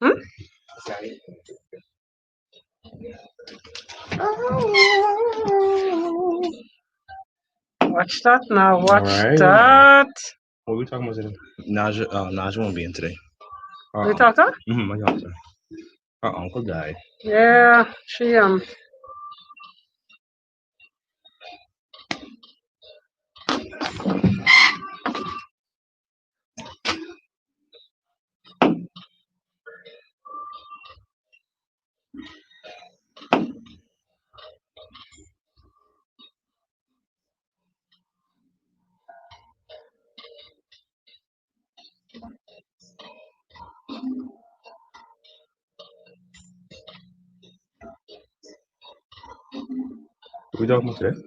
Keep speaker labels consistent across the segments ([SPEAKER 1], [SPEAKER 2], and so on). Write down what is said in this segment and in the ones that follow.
[SPEAKER 1] Hmm? Watch that now. Watch
[SPEAKER 2] Alright.
[SPEAKER 1] that.
[SPEAKER 2] What are we talking about today? Naja won't be in today.
[SPEAKER 1] We talked to her?
[SPEAKER 2] My daughter. Her uncle died.
[SPEAKER 1] Yeah, she
[SPEAKER 2] What are we talking about today?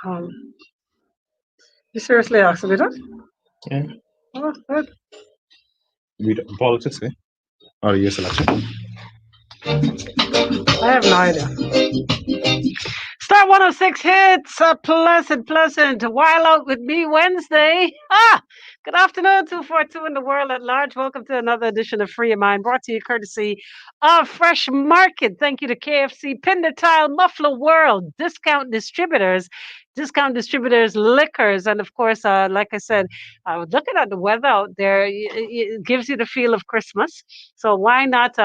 [SPEAKER 1] um you seriously asked me that?
[SPEAKER 2] Yeah.
[SPEAKER 1] Oh, good.
[SPEAKER 2] Politics, eh? Or the US election?
[SPEAKER 1] I have no idea. Star 106 hits a pleasant while out with me Wednesday. Good afternoon, 242 in the world at large. Welcome to another edition of Free Your Mind, brought to you courtesy of Fresh Market. Thank you to KFC, Pinder Tile, Muffler World, Discount Distributors, Liquors, and of course, like I said, looking at the weather out there, it gives you the feel of Christmas. So why not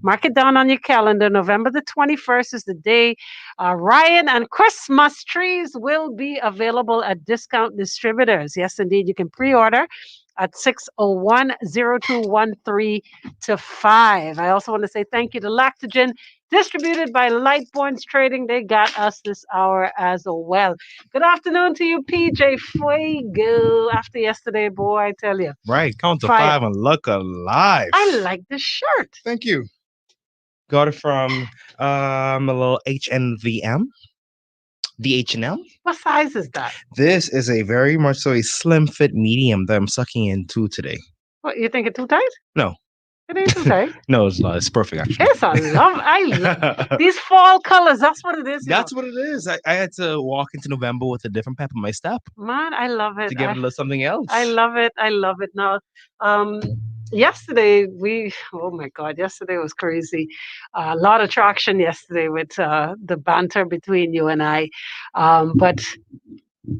[SPEAKER 1] mark it down on your calendar? November the 21st is the day. Ryan and Christmas trees will be available at Discount Distributors. Yes, indeed. You can pre-order at 601-0213 to 5. I also want to say thank you to Lactogen, distributed by Lightborns Trading. They got us this hour as well. Good afternoon to you, PJ Fuego. After yesterday, boy, I tell you.
[SPEAKER 3] Right, count to
[SPEAKER 1] Fire.
[SPEAKER 3] 5 and look alive.
[SPEAKER 1] I like the shirt.
[SPEAKER 3] Thank you. Got it from a little HNVM. The H&M.
[SPEAKER 1] What size is that?
[SPEAKER 3] This is a very much so a slim fit medium that I'm sucking into today.
[SPEAKER 1] What, you think it's too tight?
[SPEAKER 3] No.
[SPEAKER 1] It ain't too tight.
[SPEAKER 3] No, it's not. It's perfect, actually.
[SPEAKER 1] It's a love. I love these fall colors. That's what it is.
[SPEAKER 3] That's what it is. I had to walk into November with a different pep in my step.
[SPEAKER 1] Man, I love it.
[SPEAKER 3] To give it a little something else.
[SPEAKER 1] I love it. I love it. Now, yesterday oh my God, yesterday was crazy. A lot of traction yesterday with the banter between you and I. But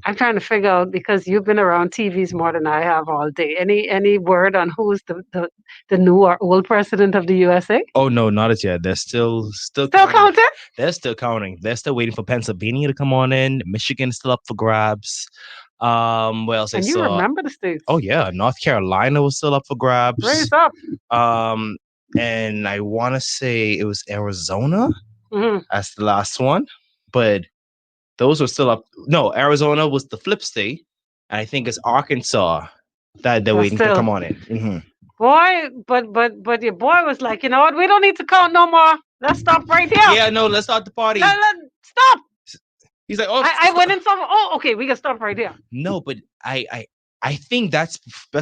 [SPEAKER 1] I'm trying to figure out, because you've been around TVs more than I have all day. Any word on who's the new or old president of the USA?
[SPEAKER 3] Oh no, not as yet. They're still
[SPEAKER 1] counting.
[SPEAKER 3] They're still counting. They're still waiting for Pennsylvania to come on in. Michigan's still up for grabs. What else?
[SPEAKER 1] And you remember the states?
[SPEAKER 3] Oh yeah, North Carolina was still up for grabs.
[SPEAKER 1] Raise up.
[SPEAKER 3] And I want to say it was Arizona.
[SPEAKER 1] Mm-hmm.
[SPEAKER 3] That's the last one, but those were still up. No, Arizona was the flip state, and I think it's Arkansas that they're waiting to come on in. Mm-hmm.
[SPEAKER 1] Boy, but your boy was like, you know what? We don't need to count no more. Let's stop right here.
[SPEAKER 3] Yeah, no, let's start the party.
[SPEAKER 1] Stop.
[SPEAKER 3] He's like, oh,
[SPEAKER 1] I went in some. Oh, okay, we can stop right here.
[SPEAKER 3] No, but I think that's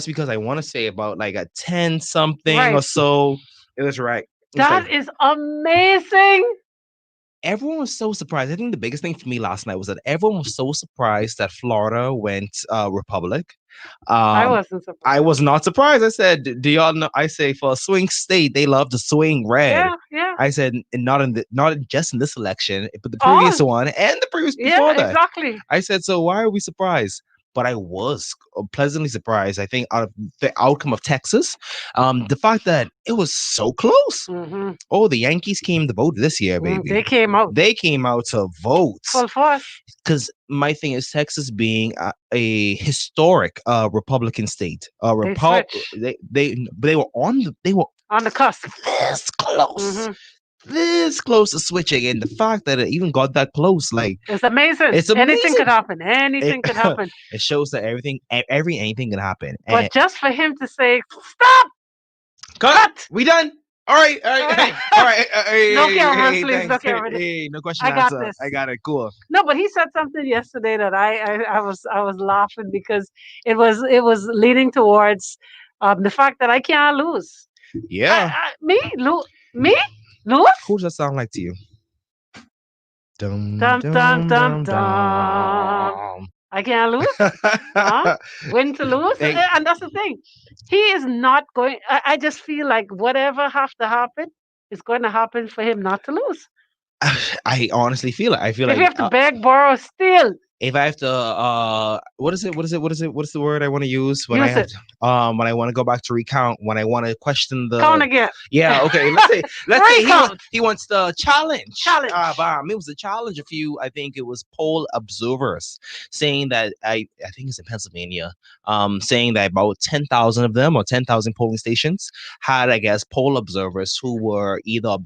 [SPEAKER 3] because I want to say about like a 10 something or so. It was right.
[SPEAKER 1] That is amazing.
[SPEAKER 3] Everyone was so surprised. I think the biggest thing for me last night was that everyone was so surprised that Florida went Republic.
[SPEAKER 1] I wasn't surprised.
[SPEAKER 3] I was not surprised. I said, do y'all know? I say for a swing state, they love to swing red.
[SPEAKER 1] Yeah.
[SPEAKER 3] I said, not just in this election, but the previous one and the previous before that.
[SPEAKER 1] Exactly.
[SPEAKER 3] I said, so why are we surprised? But I was pleasantly surprised, I think, out of the outcome of Texas. The fact that it was so close.
[SPEAKER 1] Mm-hmm.
[SPEAKER 3] Oh, the Yankees came to vote this year, baby.
[SPEAKER 1] They came out.
[SPEAKER 3] They came out to vote.
[SPEAKER 1] Full force.
[SPEAKER 3] Because my thing is Texas being a historic Republican state. They were on
[SPEAKER 1] the cusp.
[SPEAKER 3] This close. Mm-hmm. This close to switching, and the fact that it even got that close, like
[SPEAKER 1] it's amazing.
[SPEAKER 3] It's amazing.
[SPEAKER 1] Anything could happen. Anything could happen.
[SPEAKER 3] It shows that anything can happen.
[SPEAKER 1] But just for him to say, "Stop,
[SPEAKER 3] cut, we done." All right.
[SPEAKER 1] No camera, please. No camera.
[SPEAKER 3] No question.
[SPEAKER 1] I got this.
[SPEAKER 3] I got it. Cool.
[SPEAKER 1] No, but he said something yesterday that I was laughing because it was leaning towards the fact that I can't lose.
[SPEAKER 3] Yeah.
[SPEAKER 1] Me? Lewis?
[SPEAKER 3] Who does that sound like to you?
[SPEAKER 1] Dum dum dum dum dum. I can't lose. Huh? Win to lose.
[SPEAKER 3] They-
[SPEAKER 1] And that's the thing. He is not going. I just feel like whatever have to happen is going to happen for him not to lose.
[SPEAKER 3] I honestly feel it. I feel
[SPEAKER 1] If you
[SPEAKER 3] like
[SPEAKER 1] have to beg, borrow, steal,
[SPEAKER 3] if I have to what is it? What's the word I want to use when I
[SPEAKER 1] use
[SPEAKER 3] have
[SPEAKER 1] it.
[SPEAKER 3] when I want to go back to recount, when I want to question
[SPEAKER 1] Count
[SPEAKER 3] the
[SPEAKER 1] again.
[SPEAKER 3] yeah, okay. Let's say
[SPEAKER 1] Recount.
[SPEAKER 3] he wants the challenge.
[SPEAKER 1] Challenge.
[SPEAKER 3] It was a challenge. I think it was poll observers saying that I think it's in Pennsylvania, saying that about 10,000 of them or 10,000 polling stations had, I guess, poll observers who were either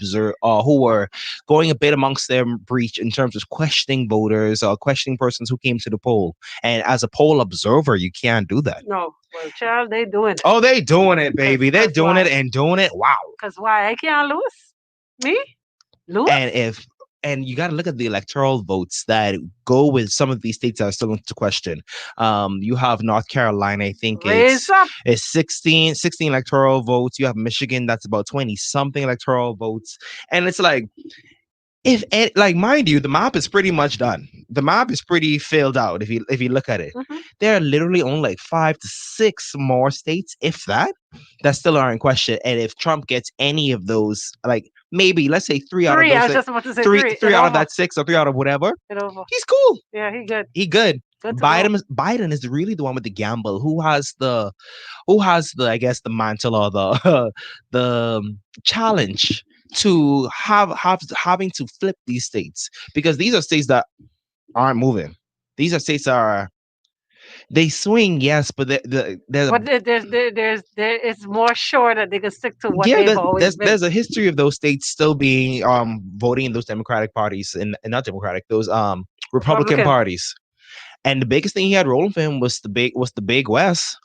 [SPEAKER 3] who were going a bit amongst their breach in terms of questioning voters or questioning persons who came to the poll. And as a poll observer, you can't do that.
[SPEAKER 1] No. Well, child, they doing it.
[SPEAKER 3] Oh, they doing it, baby. They're
[SPEAKER 1] That's
[SPEAKER 3] doing
[SPEAKER 1] why.
[SPEAKER 3] it and doing it. Wow.
[SPEAKER 1] Because why? I can't lose. Me? Lose?
[SPEAKER 3] And you got to look at the electoral votes that go with some of these states that are still into question. You have North Carolina, I think
[SPEAKER 1] Raise up.
[SPEAKER 3] it's 16 electoral votes. You have Michigan, that's about 20 something electoral votes. And it's like, like, mind you, the map is pretty much done. The map is pretty filled out if you look at it.
[SPEAKER 1] Mhm.
[SPEAKER 3] There are literally only like 5 to 6 more states, if that still are in question. And if Trump gets any of those, like maybe let's say 3 out of
[SPEAKER 1] Three. I
[SPEAKER 3] those
[SPEAKER 1] was just about to say
[SPEAKER 3] three
[SPEAKER 1] three.
[SPEAKER 3] three
[SPEAKER 1] It
[SPEAKER 3] out of
[SPEAKER 1] over.
[SPEAKER 3] that 6 or 3 out of whatever,
[SPEAKER 1] It over.
[SPEAKER 3] he's cool.
[SPEAKER 1] Yeah, he good.
[SPEAKER 3] He good.
[SPEAKER 1] Good to go.
[SPEAKER 3] Biden is really the one with the gamble. Who has the I guess the mantle or the the challenge to having to flip these states, because these are states that aren't moving. These are states that they swing, yes, but
[SPEAKER 1] But it's more sure that they can stick to what
[SPEAKER 3] yeah,
[SPEAKER 1] they've always been.
[SPEAKER 3] there's a history of those states still being voting in those Democratic parties and not Democratic, those Republican parties. And the biggest thing he had rolling for him was the big West.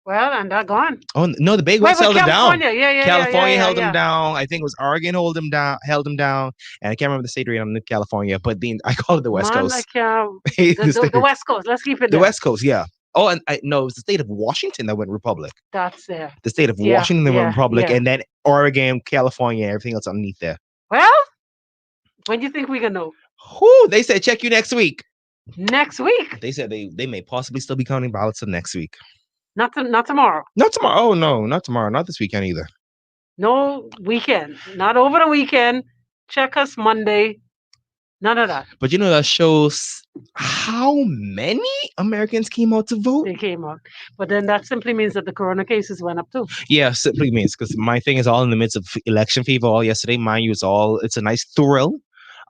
[SPEAKER 1] Well, and they're gone.
[SPEAKER 3] Oh no, the big West held him down.
[SPEAKER 1] Yeah,
[SPEAKER 3] California held him down. I think it was Oregon held him down, and I can't remember the state right in California, but I call it the West Coast.
[SPEAKER 1] The West Coast. Let's keep it
[SPEAKER 3] the
[SPEAKER 1] there.
[SPEAKER 3] West Coast, yeah. Oh, and no, it was the state of Washington that went Republic.
[SPEAKER 1] That's there.
[SPEAKER 3] The state of Washington that went Republic, and then Oregon, California, everything else underneath there.
[SPEAKER 1] Well, when do you think we gonna know?
[SPEAKER 3] Who they said check you next week.
[SPEAKER 1] Next week.
[SPEAKER 3] They said they may possibly still be counting ballots of next week.
[SPEAKER 1] Not tomorrow.
[SPEAKER 3] Not tomorrow. Oh no, not tomorrow. Not this weekend either.
[SPEAKER 1] No weekend. Not over the weekend. Check us Monday. None of that.
[SPEAKER 3] But that shows how many Americans came out to vote.
[SPEAKER 1] They came out. But then that simply means that the corona cases went up too.
[SPEAKER 3] Yeah, simply means, because my thing is all in the midst of election fever all yesterday. Mind you, it's a nice thrill.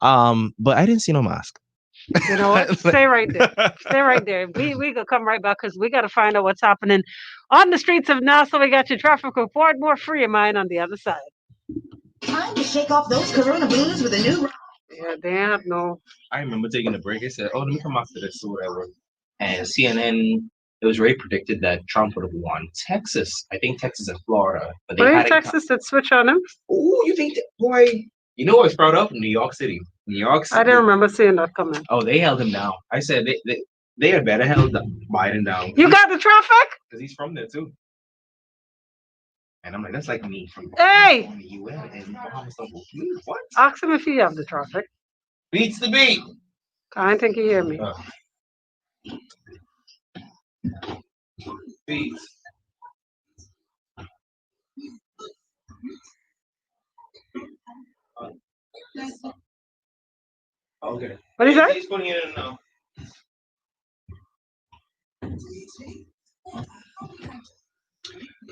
[SPEAKER 3] But I didn't see no mask.
[SPEAKER 1] You know what? Stay right there. Stay right there. We gonna come right back because we gotta find out what's happening on the streets of Nassau. We got your traffic report. More Free Your Mind on the other side.
[SPEAKER 4] Time to shake off those corona blues with a new.
[SPEAKER 1] Yeah, they have no.
[SPEAKER 3] I remember taking a break. I said, "Oh, let me come after this or whatever." And CNN, it was already predicted that Trump would have won Texas. I think Texas and Florida, but they had
[SPEAKER 1] Texas that switch on him.
[SPEAKER 3] Oh, you think that, boy? You know what I was proud of? New York City. New York City.
[SPEAKER 1] I didn't remember seeing that coming.
[SPEAKER 3] Oh, they held him down. I said they had better held Biden down.
[SPEAKER 1] You got the traffic?
[SPEAKER 3] Because he's from there too. And I'm like, that's like me from
[SPEAKER 1] Hey!
[SPEAKER 3] the UN and Bahamas. What?
[SPEAKER 1] Ask him if he have the traffic.
[SPEAKER 3] Beats the beat.
[SPEAKER 1] I don't think he hear me.
[SPEAKER 3] Beats. Okay.
[SPEAKER 1] What is that?
[SPEAKER 3] He's putting it in now.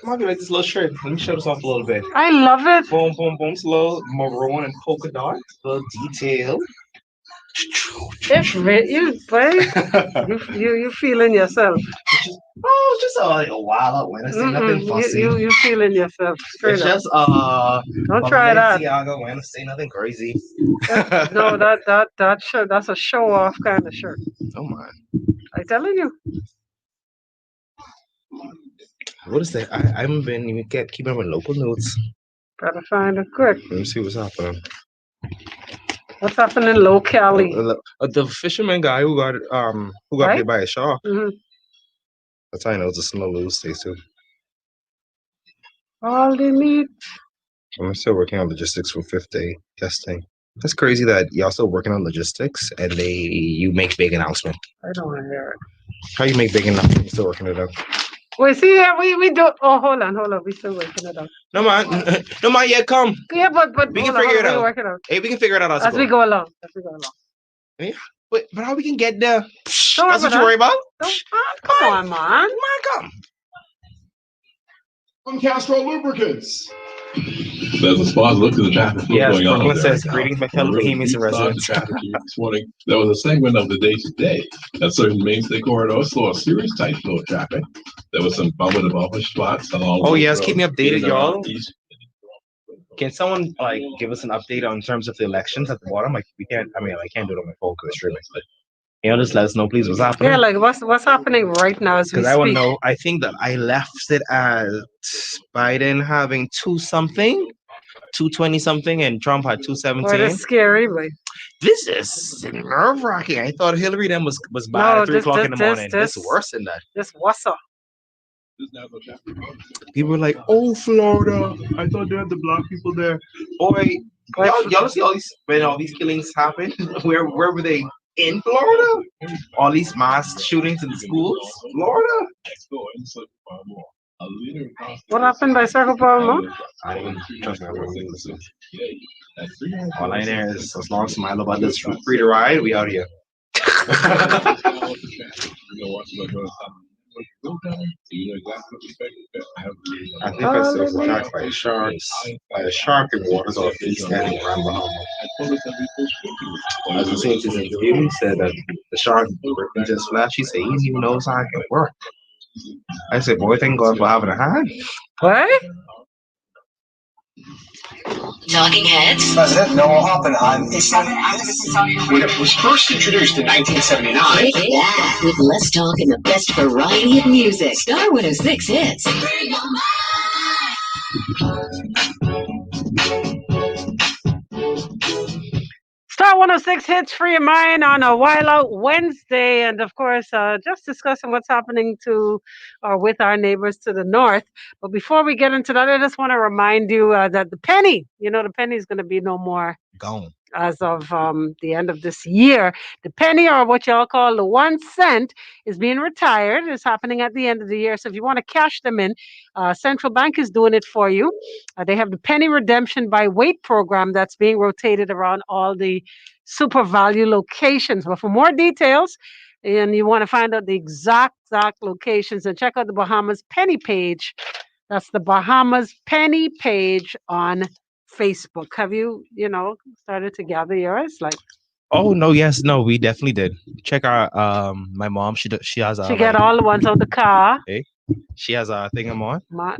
[SPEAKER 3] Come on, like this little shirt. Let me show this off a little bit.
[SPEAKER 1] I love it.
[SPEAKER 3] Boom, boom, boom. Slow maroon and polka dot. Little detail.
[SPEAKER 1] It's you, boy. You feeling yourself.
[SPEAKER 3] Just a while out Wednesday. Nothing fussy.
[SPEAKER 1] You feeling yourself. Straight
[SPEAKER 3] It's
[SPEAKER 1] up.
[SPEAKER 3] just
[SPEAKER 1] Don't try that.
[SPEAKER 3] Balenciaga Wednesday. Nothing crazy.
[SPEAKER 1] No, that shirt. That's a show off kind of shirt.
[SPEAKER 3] Oh my.
[SPEAKER 1] I'm telling you.
[SPEAKER 3] What is that? I haven't been even keeping up with local notes.
[SPEAKER 1] Gotta find it quick.
[SPEAKER 3] Let me see what's happening.
[SPEAKER 1] What's happening locally?
[SPEAKER 3] The fisherman guy who got
[SPEAKER 1] Right?
[SPEAKER 3] hit by a shark.
[SPEAKER 1] Mm-hmm.
[SPEAKER 3] That's how I know it's a small little state too.
[SPEAKER 1] All they need.
[SPEAKER 3] I'm still working on logistics for fifth day testing.
[SPEAKER 2] That's crazy that y'all still working on logistics and you make big announcement.
[SPEAKER 1] I don't want to hear it.
[SPEAKER 2] How you make big announcement? You still working it out?
[SPEAKER 1] Wait, see, yeah, we do. Oh, hold on. We still working it out.
[SPEAKER 2] No man, no man. Yeah, come.
[SPEAKER 1] Yeah, but
[SPEAKER 2] We can
[SPEAKER 1] hold on,
[SPEAKER 2] figure it
[SPEAKER 1] we
[SPEAKER 2] out.
[SPEAKER 1] work it out
[SPEAKER 2] Hey, we can figure it out
[SPEAKER 1] as we go along.
[SPEAKER 2] But how we can get there?
[SPEAKER 1] Don't
[SPEAKER 2] That's
[SPEAKER 1] worry
[SPEAKER 2] what
[SPEAKER 1] about
[SPEAKER 2] you worry about?
[SPEAKER 1] Come on, man.
[SPEAKER 2] Man, come.
[SPEAKER 5] From Castro Lubricants. There's a spot. Look at the traffic flow
[SPEAKER 2] Yes,
[SPEAKER 5] going on
[SPEAKER 2] Brooklyn
[SPEAKER 5] there
[SPEAKER 2] says,
[SPEAKER 5] right now.
[SPEAKER 2] greetings, my fellow
[SPEAKER 5] We're really
[SPEAKER 2] Bohemians and
[SPEAKER 5] deep dive
[SPEAKER 2] residents.
[SPEAKER 5] the traffic here this morning. There was a segment of the day today that certain mainstay corridors saw a serious tight flow of traffic. There was some bumper-to-bumper spots along.
[SPEAKER 2] Oh
[SPEAKER 5] the
[SPEAKER 2] yes,
[SPEAKER 5] road
[SPEAKER 2] keep me updated,
[SPEAKER 5] in and around
[SPEAKER 2] y'all.
[SPEAKER 5] East.
[SPEAKER 2] Can someone like give us an update on terms of the elections at the bottom? Like we can't. I mean, I can't do it on my phone because it's streaming. But just let us know, please, what's happening.
[SPEAKER 1] Yeah, like what's happening right now as we
[SPEAKER 2] Because I want to
[SPEAKER 1] speak?
[SPEAKER 2] know. I think that I left it at Biden having 220 something, and Trump had
[SPEAKER 1] Boy,
[SPEAKER 2] 217.
[SPEAKER 1] that's scary, boy.
[SPEAKER 2] This is nerve wracking. I thought Hillary then was bad
[SPEAKER 1] No,
[SPEAKER 2] at 3 o'clock in the morning. This
[SPEAKER 1] this-
[SPEAKER 2] worse than that.
[SPEAKER 1] This what's up?
[SPEAKER 2] People were like, "Oh, Florida! I thought they had the black people there." Boy, y'all see all these when all these killings happen? Where were they? In Florida? All these mass shootings in schools? Florida?
[SPEAKER 1] What happened by Circle Palmer?
[SPEAKER 2] I don't trust me. I don't listen. All I know is as long as Milo about this free to ride, we out here. I think I saw some attacked by sharks. By a shark in waters off East End in Grand Bahama. As the same his interview, he said that the shark ripped into his flesh. He said he didn't even know how it can work. I said, boy, thank God for having a hand.
[SPEAKER 1] What?
[SPEAKER 6] Talking Heads.
[SPEAKER 7] President Noah Oppenheim was first introduced in 1979.
[SPEAKER 6] Take that with less talk and the best variety of music. Star 106 hits.
[SPEAKER 1] Star 106 hits Free Your Mind on a While Out Wednesday. And of course, just discussing what's happening to or with our neighbors to the north. But before we get into that, I just want to remind you that the penny, the penny is going to be no more
[SPEAKER 3] Gone.
[SPEAKER 1] as of the end of this year. The penny, or what y'all call the 1 cent, is being retired. It's happening at the end of the year. So if you want to cash them in, Central Bank is doing it for you. They have the penny redemption by weight program that's being rotated around all the super value locations. But for more details, and you want to find out the exact locations, and check out the Bahamas Penny page. That's the Bahamas Penny page on Facebook. Have you, started to gather yours? Like,
[SPEAKER 3] Oh no, yes, no, we definitely did. Check our my mom. She has a
[SPEAKER 1] she get all the ones out the car.
[SPEAKER 3] she has a thing I'm on. No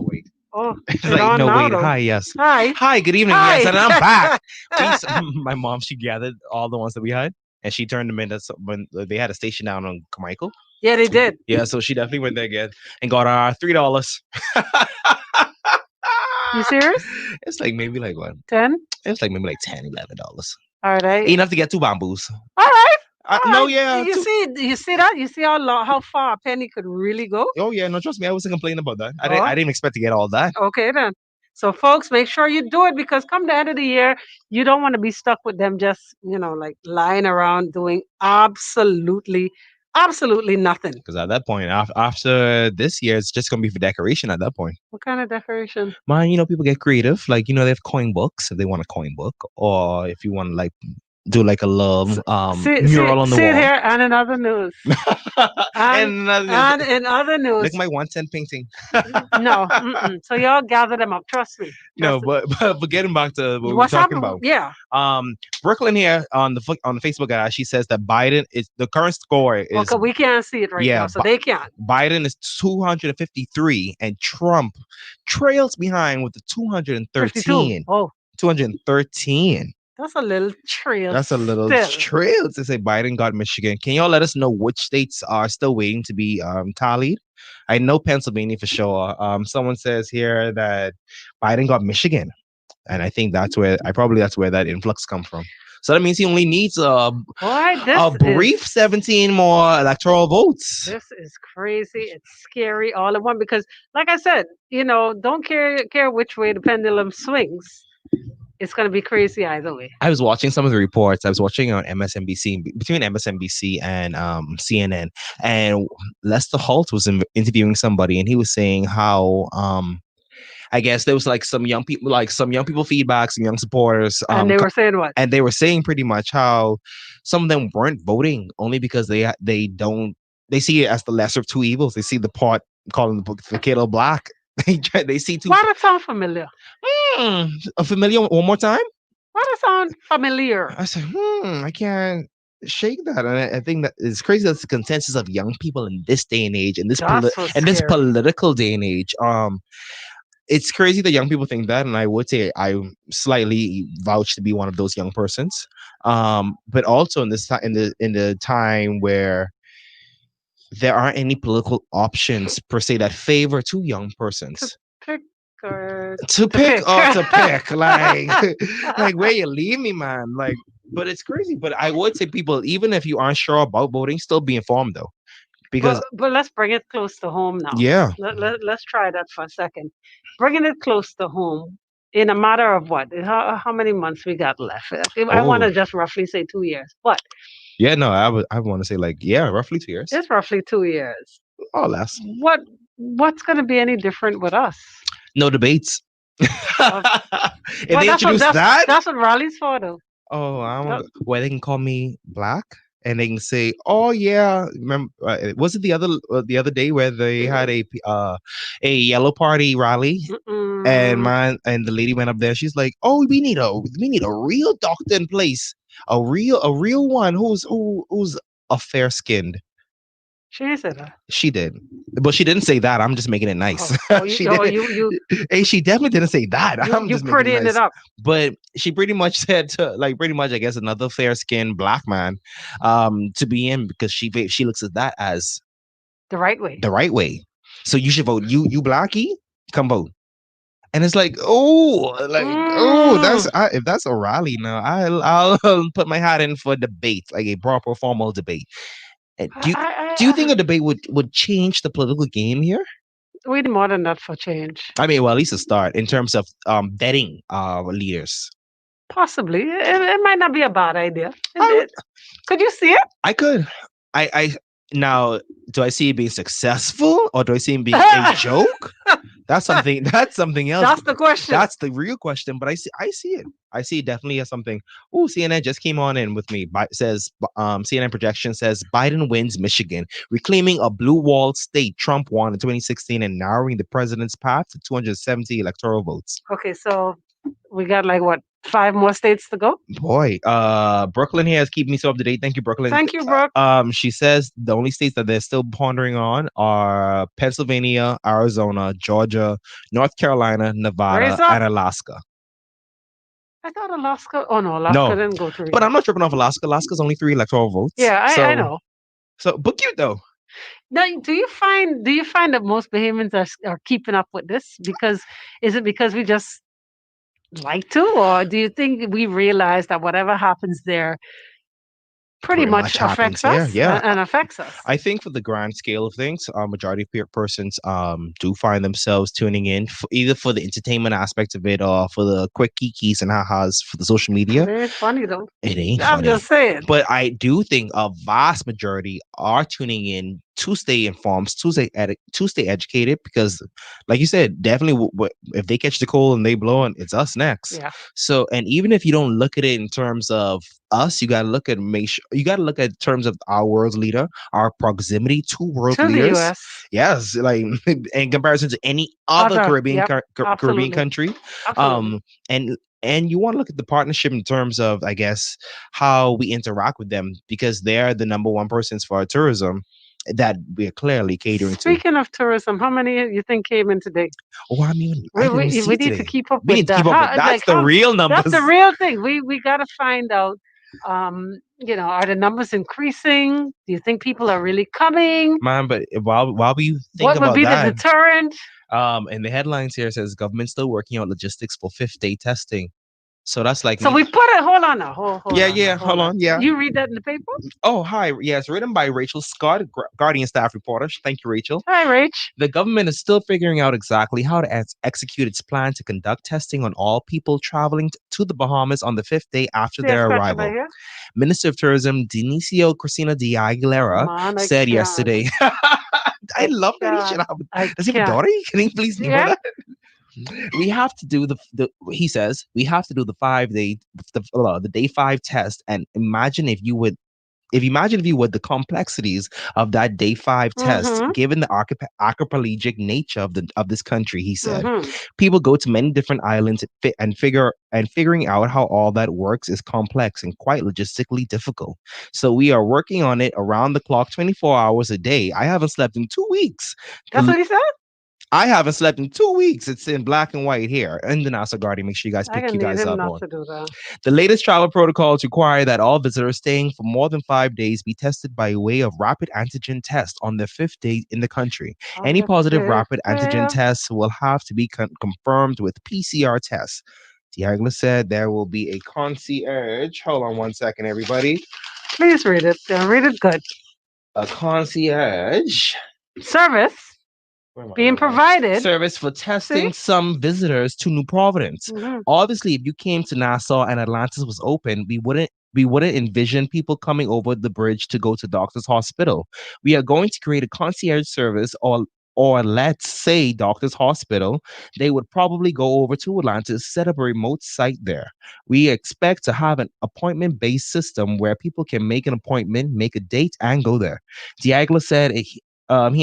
[SPEAKER 3] wait.
[SPEAKER 1] Oh,
[SPEAKER 3] It's
[SPEAKER 1] it
[SPEAKER 3] like
[SPEAKER 1] on
[SPEAKER 3] no
[SPEAKER 1] now,
[SPEAKER 3] wait.
[SPEAKER 1] though.
[SPEAKER 3] Hi, yes.
[SPEAKER 1] Hi.
[SPEAKER 3] Good evening.
[SPEAKER 1] Hi.
[SPEAKER 3] Yes, and I'm back. Please, my mom, she gathered all the ones that we had, and she turned them into when they had a station down on Carmichael.
[SPEAKER 1] Yeah, they did.
[SPEAKER 3] Yeah, so she definitely went there again and got our $3.
[SPEAKER 1] You serious?
[SPEAKER 3] It's like maybe like what?
[SPEAKER 1] 10?
[SPEAKER 3] It's like maybe like $10, $11.
[SPEAKER 1] All right.
[SPEAKER 3] Enough to get 2 bamboos.
[SPEAKER 1] All right.
[SPEAKER 3] No,
[SPEAKER 1] right.
[SPEAKER 3] yeah.
[SPEAKER 1] You see that? You see how far a penny could really go?
[SPEAKER 3] Oh yeah, no, trust me, I wasn't complaining about that.
[SPEAKER 1] Oh.
[SPEAKER 3] I didn't expect to get all that.
[SPEAKER 1] Okay then. So folks, make sure you do it, because come the end of the year, you don't want to be stuck with them just, like lying around doing absolutely nothing.
[SPEAKER 3] Because at that point, after this year, it's just gonna be for decoration. At that point,
[SPEAKER 1] What kind of decoration?
[SPEAKER 3] man, people get creative. Like they have coin books if they want a coin book, or if you want to like do like a love mural on the
[SPEAKER 1] see
[SPEAKER 3] wall.
[SPEAKER 1] it here, and in other news.
[SPEAKER 3] and
[SPEAKER 1] in other news.
[SPEAKER 3] like my 1 cent painting.
[SPEAKER 1] No. So y'all gather them up. Trust me.
[SPEAKER 3] No, but getting back to what
[SPEAKER 1] What's
[SPEAKER 3] we're talking
[SPEAKER 1] happening?
[SPEAKER 3] about.
[SPEAKER 1] Yeah.
[SPEAKER 3] Brooklyn here on the Facebook guy, she says that Biden is the current score is
[SPEAKER 1] Okay, we can't see it right now, so they can't.
[SPEAKER 3] Biden is 253 and Trump trails behind with the 213.
[SPEAKER 1] 52. Oh,
[SPEAKER 3] 213.
[SPEAKER 1] that's a little trail.
[SPEAKER 3] That's a little
[SPEAKER 1] still.
[SPEAKER 3] trail to say Biden got Michigan. Can y'all let us know which states are still waiting to be tallied? I know Pennsylvania for sure. Someone says here that Biden got Michigan, and I think that's where that influx come from. So that means he only needs a brief 17 more electoral votes.
[SPEAKER 1] This is crazy. It's scary all in one, because, like I said, don't care which way the pendulum swings. it's going to be crazy either way.
[SPEAKER 3] I was watching some of the reports. I was watching on MSNBC, between MSNBC and CNN, and Lester Holt was interviewing somebody, and he was saying how I guess there was like some young people feedback, some young supporters,
[SPEAKER 1] And they were saying what?
[SPEAKER 3] and they were saying pretty much how some of them weren't voting only because they see it as the lesser of two evils. They see the part calling the kettle black. They see two.
[SPEAKER 1] Why does it sound familiar?
[SPEAKER 3] Familiar one more time?
[SPEAKER 1] Why does it sound familiar?
[SPEAKER 3] I said, I can't shake that. And I think that it's crazy that's the consensus of young people in this day and age, in this
[SPEAKER 1] That's so
[SPEAKER 3] in this
[SPEAKER 1] scary.
[SPEAKER 3] political day and age. It's crazy that young people think that, and I would say I slightly vouch to be one of those young persons. But also in this in the time where there aren't any political options per se that favor two young persons.
[SPEAKER 1] Pick or
[SPEAKER 3] To pick or to pick, like where you leave me, man. Like, but it's crazy. But I would say people, even if you aren't sure about voting, still be informed though, because
[SPEAKER 1] but let's bring it close to home now.
[SPEAKER 3] yeah,
[SPEAKER 1] Let's try that for a second. Bringing it close to home in a matter of what? How many months we got left? I want to just roughly say 2 years. But
[SPEAKER 3] yeah, no, I want to say like roughly 2 years,
[SPEAKER 1] it's roughly 2 years.
[SPEAKER 3] or less.
[SPEAKER 1] What's going to be any different with us?
[SPEAKER 3] No debates. If
[SPEAKER 1] Well,
[SPEAKER 3] they introduce that,
[SPEAKER 1] that's what rallies for, though.
[SPEAKER 3] oh, I want. Well, they can call me black, and they can say, "Oh yeah, remember? Was it the other day where they had a yellow party rally?" And the lady went up there. She's like, "Oh, we need a real doctor in place, a real one who's a fair skinned."
[SPEAKER 1] She didn't say that.
[SPEAKER 3] She did, but she didn't say that. I'm just making it nice. She definitely didn't say that. I'm
[SPEAKER 1] you
[SPEAKER 3] just making
[SPEAKER 1] prettying
[SPEAKER 3] nice.
[SPEAKER 1] it up.
[SPEAKER 3] But she pretty much said I guess another fair skinned black man, to be in, because she looks at that as
[SPEAKER 1] The right way.
[SPEAKER 3] the right way. So you should vote. You blackie, come vote. And it's like, that's if that's a rally now, I'll put my hat in for debate, like a proper formal debate. And do you think a debate would change the political game here?
[SPEAKER 1] We need more than that for change.
[SPEAKER 3] I mean, well, at least a start in terms of vetting leaders.
[SPEAKER 1] Possibly. It might not be a bad idea. Could you see it?
[SPEAKER 3] I could. I now, do I see it being successful, or do I see it being a joke? That's something. That's something else.
[SPEAKER 1] That's the question.
[SPEAKER 3] That's the real question. But I see it. I see it definitely as something. Oh, CNN just came on in with me. Says CNN projection says Biden wins Michigan, reclaiming a blue wall state Trump won in 2016 and narrowing the president's path to 270 electoral votes.
[SPEAKER 1] Okay, so we got like what, 5 more states to go?
[SPEAKER 3] Boy, Brooklyn here is keeping me so up to date. Thank you, Brooklyn.
[SPEAKER 1] Thank you, Brooke.
[SPEAKER 3] She says the only states that they're still pondering on are Pennsylvania, Arizona, Georgia, North Carolina, Nevada, and Alaska.
[SPEAKER 1] I thought Alaska. Oh no, Alaska didn't go through.
[SPEAKER 3] But I'm not tripping off Alaska. Alaska's only 3 electoral votes.
[SPEAKER 1] Yeah, I know.
[SPEAKER 3] So, but cute though.
[SPEAKER 1] Now, do you find that most Bahamians are keeping up with this? Is it because we just like to, or do you think we realize that whatever happens there pretty much affects us and affects us?
[SPEAKER 3] I think for the grand scale of things, majority of persons do find themselves tuning in either for the entertainment aspect of it or for the quick kikis and ha-has for the social media.
[SPEAKER 1] It ain't funny though.
[SPEAKER 3] It ain't
[SPEAKER 1] I'm
[SPEAKER 3] funny.
[SPEAKER 1] just saying.
[SPEAKER 3] But I do think a vast majority are tuning in to stay informed, to stay educated, because like you said, definitely if they catch the cold and they blow, and it's us next.
[SPEAKER 1] Yeah.
[SPEAKER 3] So, and even if you don't look at it in terms of us, you got to look at in terms of our world leader, our proximity to world leaders.
[SPEAKER 1] The US.
[SPEAKER 3] Yes, like in comparison to any other Caribbean country.
[SPEAKER 1] Absolutely.
[SPEAKER 3] And you want to look at the partnership in terms of, I guess, how we interact with them, because they're the number one persons for our tourism that we're clearly catering to.
[SPEAKER 1] Speaking of tourism, how many you think came in today?
[SPEAKER 3] Oh, I mean,
[SPEAKER 1] we need to keep up with that.
[SPEAKER 3] That's the real numbers.
[SPEAKER 1] That's the real thing. We got to find out. Are the numbers increasing? Do you think people are really coming?
[SPEAKER 3] Man, but while we think
[SPEAKER 1] what
[SPEAKER 3] about
[SPEAKER 1] would be
[SPEAKER 3] that,
[SPEAKER 1] the deterrent?
[SPEAKER 3] And the headlines here says government still working out logistics for 5th day testing. So that's like
[SPEAKER 1] So
[SPEAKER 3] me.
[SPEAKER 1] we put it. Hold on now. Hold
[SPEAKER 3] Yeah,
[SPEAKER 1] on.
[SPEAKER 3] yeah.
[SPEAKER 1] Now,
[SPEAKER 3] Hold on. Yeah.
[SPEAKER 1] You read that in the paper?
[SPEAKER 3] Oh, hi. Yes, written by Rachel Scott, Guardian staff reporter. Thank you, Rachel.
[SPEAKER 1] Hi, Rach.
[SPEAKER 3] The government is still figuring out exactly how to execute its plan to conduct testing on all people traveling to the Bahamas on the fifth day after
[SPEAKER 1] See a
[SPEAKER 3] their
[SPEAKER 1] scratch right
[SPEAKER 3] arrival.
[SPEAKER 1] here?
[SPEAKER 3] Minister of Tourism Dionisio Cristina de Aguilera
[SPEAKER 1] Man, I
[SPEAKER 3] said
[SPEAKER 1] can't.
[SPEAKER 3] yesterday. I love that he should
[SPEAKER 1] can't.
[SPEAKER 3] have.
[SPEAKER 1] I
[SPEAKER 3] Does he have a
[SPEAKER 1] can't.
[SPEAKER 3] daughter? Can you please know
[SPEAKER 1] Yeah.
[SPEAKER 3] that? We have to do the he says we have to do the 5 day the day 5 test, and imagine if you would the complexities of that day 5 test,
[SPEAKER 1] Mm-hmm.
[SPEAKER 3] given the archipelagic nature of this country. He said
[SPEAKER 1] Mm-hmm.
[SPEAKER 3] people go to many different islands figuring out how all that works is complex and quite logistically difficult. So we are working on it around the clock, 24 hours a day. I haven't slept in 2 weeks.
[SPEAKER 1] That's what he said?
[SPEAKER 3] I haven't slept in 2 weeks. It's in black and white here in the NASA Guardian. Make sure you guys
[SPEAKER 1] I
[SPEAKER 3] pick
[SPEAKER 1] can
[SPEAKER 3] you
[SPEAKER 1] need
[SPEAKER 3] guys
[SPEAKER 1] him
[SPEAKER 3] up
[SPEAKER 1] not
[SPEAKER 3] on.
[SPEAKER 1] to do that.
[SPEAKER 3] The latest travel protocols require that all visitors staying for more than 5 days be tested by way of rapid antigen test on their fifth day in the country.
[SPEAKER 1] On
[SPEAKER 3] Any
[SPEAKER 1] the
[SPEAKER 3] positive
[SPEAKER 1] fifth
[SPEAKER 3] rapid antigen
[SPEAKER 1] day.
[SPEAKER 3] tests will have to be confirmed with PCR tests. Diagla said there will be a concierge. Hold on one second, everybody.
[SPEAKER 1] Please read it. Read it good.
[SPEAKER 3] A concierge
[SPEAKER 1] Service
[SPEAKER 3] Where am I?
[SPEAKER 1] being provided.
[SPEAKER 3] Service for testing some visitors to New Providence.
[SPEAKER 1] Mhm.
[SPEAKER 3] Obviously, if you came to Nassau and Atlantis was open, we wouldn't envision people coming over the bridge to go to Doctors Hospital. We are going to create a concierge service, or let's say Doctors Hospital. They would probably go over to Atlantis, set up a remote site there. We expect to have an appointment-based system where people can make an appointment, make a date, and go there. Diagla said he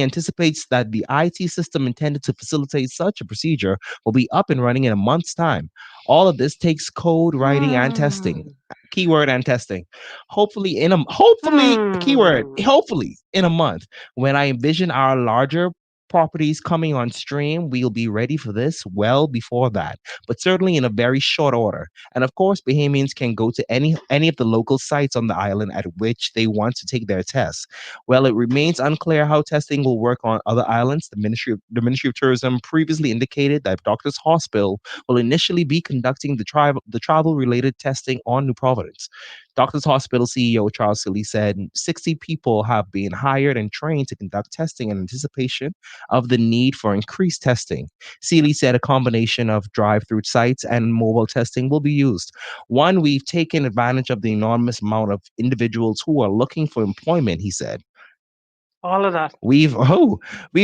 [SPEAKER 3] anticipates that the IT system intended to facilitate such a procedure will be up and running in a month's time. All of this takes code writing and testing. Keyword and testing. Hopefully hopefully in a month, when I envision our larger properties coming on stream, we'll be ready for this well before that, but certainly in a very short order. And of course, Bahamians can go to any of the local sites on the island at which they want to take their tests. Well, it remains unclear how testing will work on other islands. The Ministry of Tourism previously indicated that Doctors Hospital will initially be conducting the travel related testing on New Providence. Doctors Hospital CEO Charles Seeley said 60 people have been hired and trained to conduct testing in anticipation of the need for increased testing. Seeley said a combination of drive-through sites and mobile testing will be used. One, we've taken advantage of the enormous amount of individuals who are looking for employment, he said.
[SPEAKER 1] All of that.
[SPEAKER 3] We've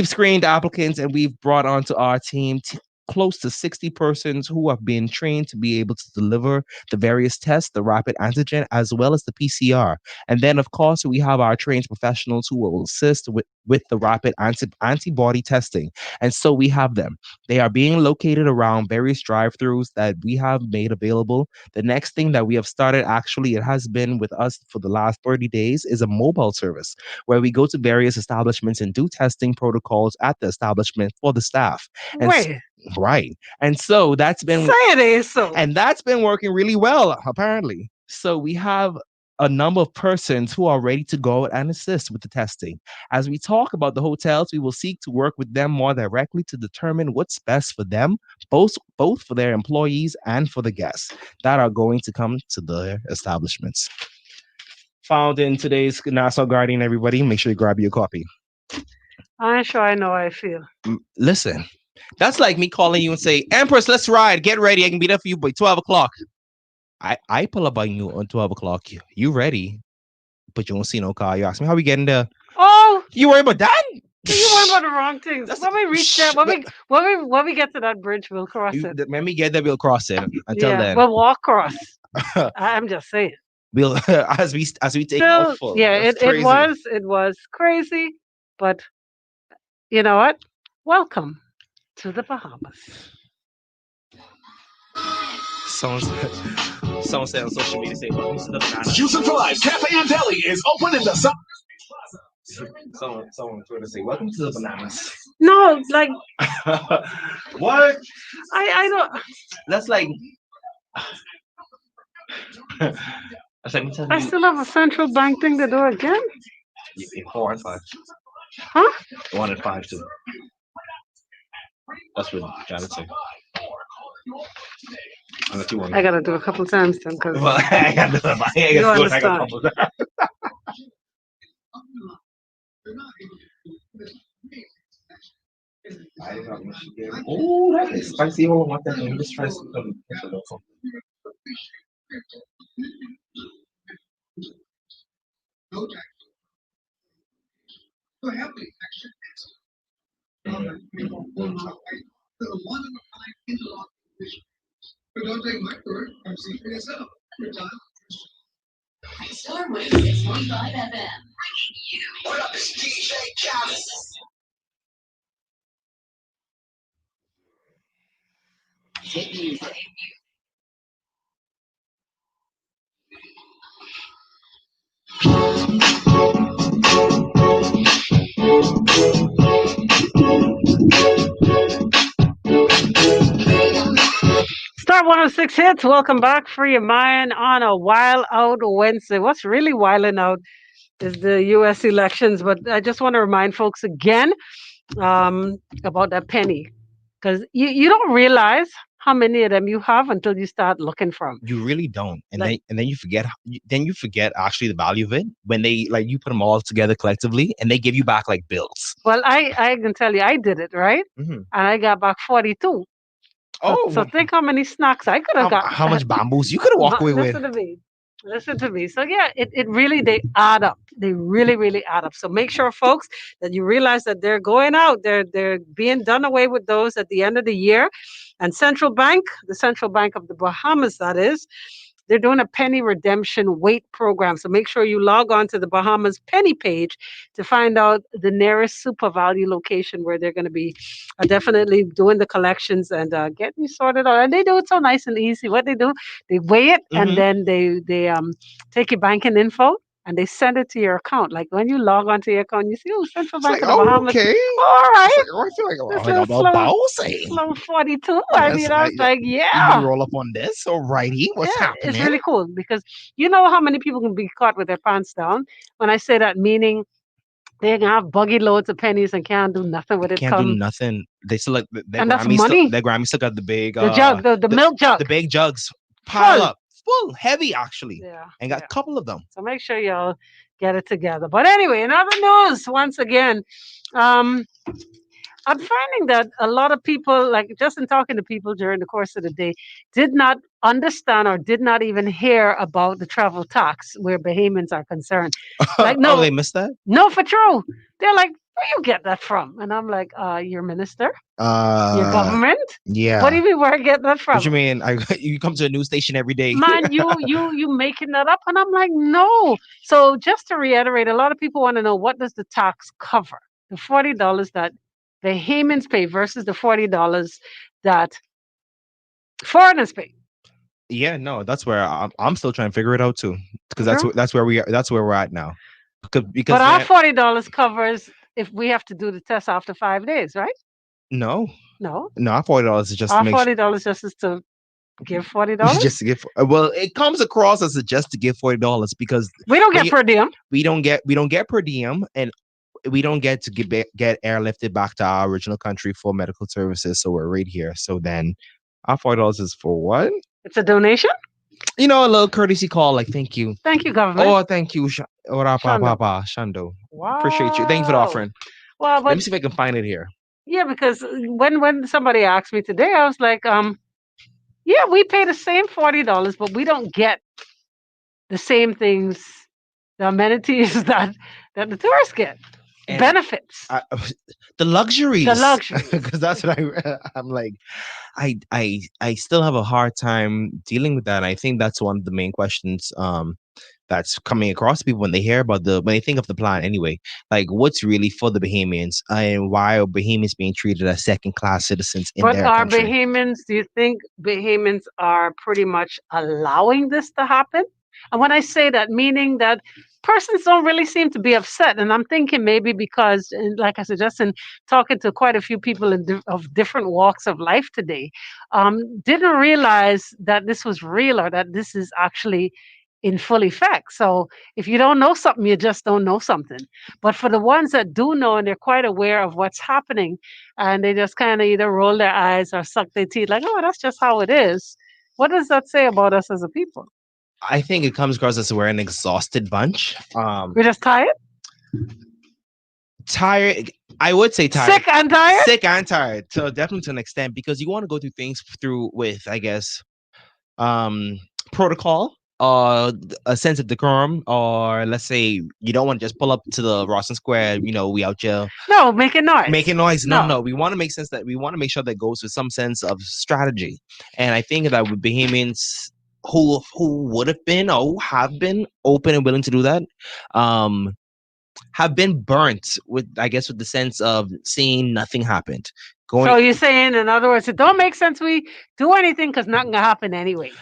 [SPEAKER 3] screened applicants, and we've brought onto our team close to 60 persons who have been trained to be able to deliver the various tests, the rapid antigen, as well as the PCR. And then, of course, we have our trained professionals who will assist with the rapid antibody testing. And so we have them. They are being located around various drive-throughs that we have made available. The next thing that we have started, actually, it has been with us for the last 30 days, is a mobile service where we go to various establishments and do testing protocols at the establishment for the staff. And
[SPEAKER 1] Wait.
[SPEAKER 3] Right. And so that's been
[SPEAKER 1] Say it is so.
[SPEAKER 3] and that's been working really well, apparently. So we have a number of persons who are ready to go and assist with the testing. As we talk about the hotels, we will seek to work with them more directly to determine what's best for them, both for their employees and for the guests that are going to come to their establishments. Found in today's Nassau Guardian, everybody. Make sure you grab your copy.
[SPEAKER 1] I'm sure I know how I feel.
[SPEAKER 3] Listen, that's like me calling you and say, Empress, let's ride. Get ready. I can be there for you by 12 o'clock. I pull up on you on 12 o'clock. You ready, but you don't see no car. You ask me, how we getting there?
[SPEAKER 1] Oh,
[SPEAKER 3] You worry about that?
[SPEAKER 1] you went about the wrong things.
[SPEAKER 3] That's-
[SPEAKER 1] When we reach there, when we get to that bridge, we'll cross it.
[SPEAKER 3] When we get there, we'll cross it. Until then,
[SPEAKER 1] we'll walk across. I'm just saying.
[SPEAKER 3] we'll as we take
[SPEAKER 1] Still,
[SPEAKER 3] off full.
[SPEAKER 1] yeah,
[SPEAKER 3] That's
[SPEAKER 1] it
[SPEAKER 3] crazy.
[SPEAKER 1] was crazy, but you know what? Welcome to the Bahamas.
[SPEAKER 3] Someone said on social media, say, welcome to the banana.
[SPEAKER 7] Houston for Life Cafe and Deli is open in the South.
[SPEAKER 3] Someone on Twitter say, welcome to the bananas.
[SPEAKER 1] No, like
[SPEAKER 3] What?
[SPEAKER 1] I don't.
[SPEAKER 3] That's like that's like me telling
[SPEAKER 1] I
[SPEAKER 3] you
[SPEAKER 1] still have a central bank thing to do again.
[SPEAKER 3] 4 and 5.
[SPEAKER 1] Huh?
[SPEAKER 3] 1 and 5 too. That's what Janet said.
[SPEAKER 2] Unless you want.
[SPEAKER 1] I gotta do a couple times then, because
[SPEAKER 3] Well, I got to
[SPEAKER 1] You understand.
[SPEAKER 3] Oh, that is spicy. Hold on, one second. Let me just try some.
[SPEAKER 6] Star 106.5 FM.
[SPEAKER 7] What up, it's DJ Khaled.
[SPEAKER 6] Hit music.
[SPEAKER 1] Star 106 hits. Welcome back. Free your mind on a Wild Out Wednesday. What's really wilding out is the U.S. elections, but I just want to remind folks again about that penny, because you don't realize how many of them you have until you start looking for them.
[SPEAKER 3] You really don't, and
[SPEAKER 1] Like-
[SPEAKER 3] then you forget. Then you forget actually the value of it when they like you put them all together collectively, and they give you back like bills.
[SPEAKER 1] Well, I can tell you, I did it, right?
[SPEAKER 3] Mhm.
[SPEAKER 1] And I got back 42.
[SPEAKER 3] Oh,
[SPEAKER 1] So think how many snacks I could have got.
[SPEAKER 3] how much bamboos you could have walked away with?
[SPEAKER 1] Listen to me. Listen to me. So yeah, it really, they add up. They really, really add up. So make sure, folks, that you realize that they're going out. They're being done away with those at the end of the year. And the Central Bank of the Bahamas, that is, they're doing a penny redemption wait program. So make sure you log on to the Bahamas penny page to find out the nearest super value location where they're going to be definitely doing the collections and getting you sorted out. And they do it so nice and easy. What they do, they weigh it
[SPEAKER 3] Mhm.
[SPEAKER 1] and then they take your banking info and they send it to your account. Like when you log onto your account, you see, oh, Central
[SPEAKER 3] It's
[SPEAKER 1] Bank
[SPEAKER 3] like,
[SPEAKER 1] of the
[SPEAKER 3] oh,
[SPEAKER 1] Bahamas.
[SPEAKER 3] okay.
[SPEAKER 1] All right.
[SPEAKER 3] It's like, oh, I feel like,
[SPEAKER 1] This
[SPEAKER 3] oh, like
[SPEAKER 1] is
[SPEAKER 3] I'm
[SPEAKER 1] slow.
[SPEAKER 3] bossy.
[SPEAKER 1] Slow 42. I
[SPEAKER 3] Yes,
[SPEAKER 1] mean, I was like,
[SPEAKER 3] You
[SPEAKER 1] yeah.
[SPEAKER 3] roll up on this, alrighty. What's
[SPEAKER 1] Yeah,
[SPEAKER 3] happening?
[SPEAKER 1] it's really cool because you know how many people can be caught with their pants down. When I say that, meaning they can have buggy loads of pennies and can't do nothing with it.
[SPEAKER 3] Can't do nothing. They still like their
[SPEAKER 1] And that's
[SPEAKER 3] Grammy.
[SPEAKER 1] money.
[SPEAKER 3] Their Grammy still got the big
[SPEAKER 1] The jug, the milk jug.
[SPEAKER 3] the big jugs pile
[SPEAKER 1] Full.
[SPEAKER 3] up, full, heavy actually,
[SPEAKER 1] Yeah,
[SPEAKER 3] and got
[SPEAKER 1] yeah.
[SPEAKER 3] a couple of them.
[SPEAKER 1] So make sure y'all get it together. But anyway, in other news, once again, I'm finding that a lot of people, like just in talking to people during the course of the day, did not understand or did not even hear about the travel tax where Bahamians are concerned. Like,
[SPEAKER 3] Oh,
[SPEAKER 1] no,
[SPEAKER 3] they missed that.
[SPEAKER 1] no, for true. They're like, where you get that from? And I'm like, your minister, your government.
[SPEAKER 3] Yeah.
[SPEAKER 1] What do you mean where I get that from?
[SPEAKER 3] What you mean? You come to a news station every day.
[SPEAKER 1] Man, you making that up? And I'm like, no. So just to reiterate, a lot of people want to know, what does the tax cover? The $40 that Bahamians pay versus the $40 that foreigners pay.
[SPEAKER 3] Yeah, no, that's where I'm still trying to figure it out too, because
[SPEAKER 1] Mhm.
[SPEAKER 3] that's where we are. That's where we're at now. Because
[SPEAKER 1] But our
[SPEAKER 3] then-
[SPEAKER 1] $40 covers if we have to do the test after 5 days, right?
[SPEAKER 3] no,
[SPEAKER 1] No.
[SPEAKER 3] our $40 is just
[SPEAKER 1] Our
[SPEAKER 3] to make sure.
[SPEAKER 1] $40 just is to give $40.
[SPEAKER 3] Just to give. Well, it comes across as a just to give $40 because
[SPEAKER 1] We don't
[SPEAKER 3] when
[SPEAKER 1] get
[SPEAKER 3] you-
[SPEAKER 1] per diem.
[SPEAKER 3] we don't get per diem, and we don't get to get airlifted back to our original country for medical services. So we're right here. So then our $40 is for what?
[SPEAKER 1] It's a donation.
[SPEAKER 3] A little courtesy call, like thank you.
[SPEAKER 1] Thank you, government.
[SPEAKER 3] Oh, thank you, Ora
[SPEAKER 1] Shando.
[SPEAKER 3] Papa Shando.
[SPEAKER 1] Wow.
[SPEAKER 3] Appreciate you. Thank you for the offering.
[SPEAKER 1] Well,
[SPEAKER 3] Let
[SPEAKER 1] but
[SPEAKER 3] me see if I can find it here.
[SPEAKER 1] yeah, because when somebody asked me today, I was like, yeah, we pay the same $40, but we don't get the same things, the amenities that the tourists get.
[SPEAKER 3] And
[SPEAKER 1] Benefits.
[SPEAKER 3] the luxuries.
[SPEAKER 1] The luxuries.
[SPEAKER 3] Because that's what I'm like. I still have a hard time dealing with that. And I think that's one of the main questions that's coming across people when they hear about when they think of the plan anyway. Like, what's really for the Bahamians and why are Bahamians being treated as second-class citizens in
[SPEAKER 1] But
[SPEAKER 3] their
[SPEAKER 1] are
[SPEAKER 3] country?
[SPEAKER 1] Bahamians, do you think Bahamians are pretty much allowing this to happen? And when I say that, meaning that persons don't really seem to be upset. And I'm thinking maybe because, and like I said, just in talking to quite a few people of different walks of life today, didn't realize that this was real or that this is actually in full effect. So if you don't know something, you just don't know something. But for the ones that do know and they're quite aware of what's happening, and they just kind of either roll their eyes or suck their teeth, like, oh, that's just how it is. What does that say about us as a people?
[SPEAKER 3] I think it comes across as we're an exhausted bunch.
[SPEAKER 1] We're just tired,
[SPEAKER 3] Tired. I would say tired.
[SPEAKER 1] sick, and tired.
[SPEAKER 3] Sick and tired. So definitely to an extent, because you want to go through things through with, I guess, protocol or a sense of decorum, or let's say you don't want to just pull up to the Rawson Square, we out here
[SPEAKER 1] No, making noise.
[SPEAKER 3] making noise. No,
[SPEAKER 1] No.
[SPEAKER 3] no. We want to make sense that we want to make sure that goes with some sense of strategy. And I think that with Bahamians who would have been or who have been open and willing to do that, have been burnt with, I guess, with the sense of seeing nothing happened.
[SPEAKER 1] So you're saying, in other words, it don't make sense we do anything because nothing gonna happen anyway.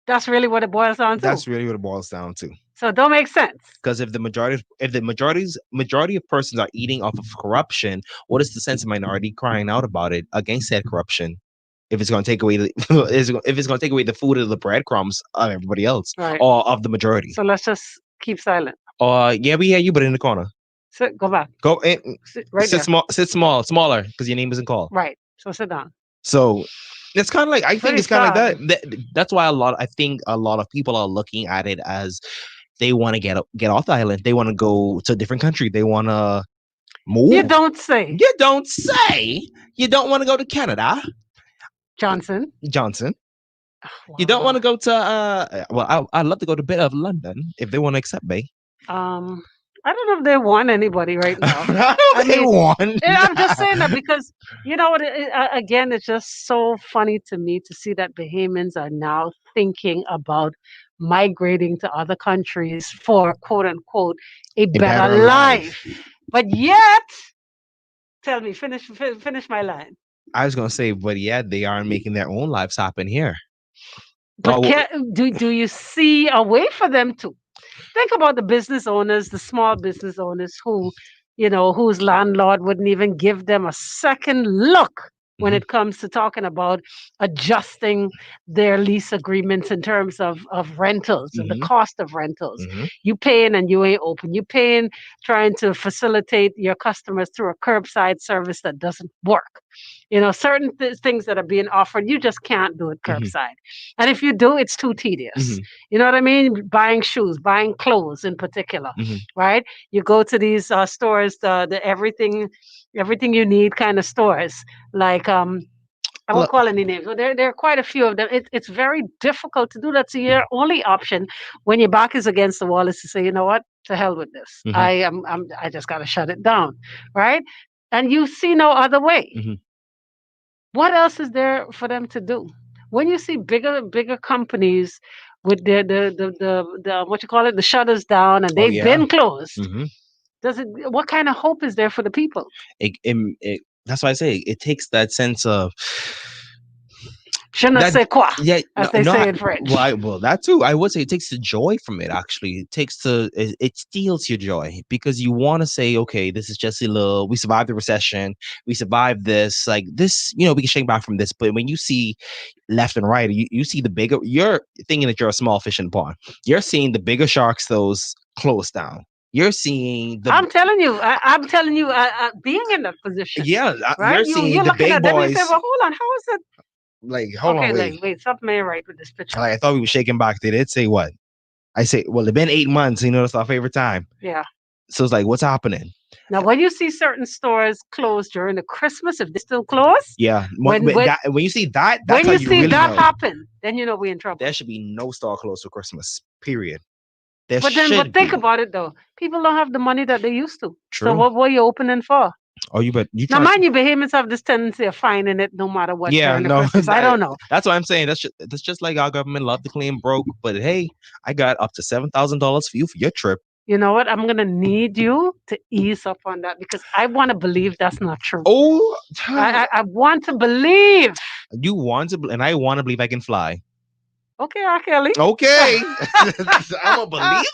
[SPEAKER 1] That's really what it boils down to.
[SPEAKER 3] That's really what it boils down to.
[SPEAKER 1] So it don't make sense.
[SPEAKER 3] Because if the majority of persons are eating off of corruption, what is the sense of minority crying out about it against that corruption? If it's going to take away if it's going to take away the food or the breadcrumbs of everybody else,
[SPEAKER 1] Right.
[SPEAKER 3] or of the majority.
[SPEAKER 1] So let's just keep silent.
[SPEAKER 3] Yeah, we hear you, but in the corner.
[SPEAKER 1] Sit, go back.
[SPEAKER 3] Go in,
[SPEAKER 1] Sit right
[SPEAKER 3] sit
[SPEAKER 1] there.
[SPEAKER 3] smaller, because your name isn't called.
[SPEAKER 1] Right. So sit down.
[SPEAKER 3] So it's kind of like, I think
[SPEAKER 1] Pretty
[SPEAKER 3] it's kind of like
[SPEAKER 1] sad.
[SPEAKER 3] that. That's why I think a lot of people are looking at it as they want to get off the island. They want to go to a different country. They want to move.
[SPEAKER 1] You don't say,
[SPEAKER 3] You don't say. You don't want to go to Canada,
[SPEAKER 1] Johnson.
[SPEAKER 3] Johnson. You don't want to go to I'd love to go to a bit of London if they want to accept me.
[SPEAKER 1] I don't know if they want anybody right now.
[SPEAKER 3] I
[SPEAKER 1] mean,
[SPEAKER 3] won.
[SPEAKER 1] And I'm just saying that because you know what? Again, it's just so funny to me to see that Bahamians are now thinking about migrating to other countries for "quote unquote" a better life. But yet, tell me, finish my line.
[SPEAKER 3] I was gonna say, but yeah, they are making their own lives happen here.
[SPEAKER 1] But do you see a way for them to? Think about the business owners, the small business owners who, whose landlord wouldn't even give them a second look when it comes to talking about adjusting their lease agreements in terms of rentals and the cost of rentals. You paying and you ain't open. You paying trying to facilitate your customers through a curbside service that doesn't work. Certain things that are being offered, you just can't do it curbside. And if you do, it's too tedious. You know what I mean? Buying shoes, buying clothes in particular, right? You go to these stores, the everything you need kind of stores, like I won't call any names, but there are quite a few of them. It's very difficult to do that. So your only option when your back is against the wall is to say, you know what, to hell with this. I just got to shut it down, right? And you see no other way. What else is there for them to do? When you see bigger companies with the what you call it, the shutters down, and they've been closed. What kind of hope is there for the people?
[SPEAKER 3] That's why I say it takes that sense of
[SPEAKER 1] je ne sais quoi,
[SPEAKER 3] yeah,
[SPEAKER 1] as they say in French.
[SPEAKER 3] Well, that too. I would say it takes the joy from it. Actually, it steals your joy, because you want to say, okay, this is just a little. We survived the recession. We survived this. Like this, we can shake back from this. But when you see left and right, you see the bigger. You're thinking that you're a small fish in the pond. You're seeing the bigger sharks. Those close down. You're seeing the.
[SPEAKER 1] I'm telling you, being in that position.
[SPEAKER 3] Yeah,
[SPEAKER 1] right?
[SPEAKER 3] You're seeing
[SPEAKER 1] you're
[SPEAKER 3] the
[SPEAKER 1] looking
[SPEAKER 3] big
[SPEAKER 1] at them
[SPEAKER 3] boys.
[SPEAKER 1] and say, well, hold on, how is it?
[SPEAKER 3] Like, hold on,
[SPEAKER 1] wait, something ain't right with this picture.
[SPEAKER 3] Like, I thought we were shaking back. They did say what? I say, well, it's been 8 months. That's our favorite time.
[SPEAKER 1] Yeah.
[SPEAKER 3] So it's like, what's happening?
[SPEAKER 1] Now, when you see certain stores closed during the Christmas, if they're still closed,
[SPEAKER 3] yeah. When you see that, that's
[SPEAKER 1] when
[SPEAKER 3] how
[SPEAKER 1] you see
[SPEAKER 3] really
[SPEAKER 1] that
[SPEAKER 3] know.
[SPEAKER 1] happen, then you know we're in trouble.
[SPEAKER 3] There should be no store closed for Christmas. Period.
[SPEAKER 1] But think about it though. People don't have the money that they used to.
[SPEAKER 3] True.
[SPEAKER 1] So what were you opening for?
[SPEAKER 3] Oh, you
[SPEAKER 1] now, mind you, Bahamians have this tendency of finding it no matter what.
[SPEAKER 3] Yeah, no,
[SPEAKER 1] I don't know.
[SPEAKER 3] That's what I'm saying. That's just like our government love to claim broke, but hey, I got up to $7,000 for you for your trip.
[SPEAKER 1] You know what? I'm gonna need you to ease up on that because I want to believe that's not true.
[SPEAKER 3] Oh,
[SPEAKER 1] I want to believe.
[SPEAKER 3] You want to, and I want to believe I can fly.
[SPEAKER 1] Okay, R. Kelly.
[SPEAKER 3] Okay, I'm a believer.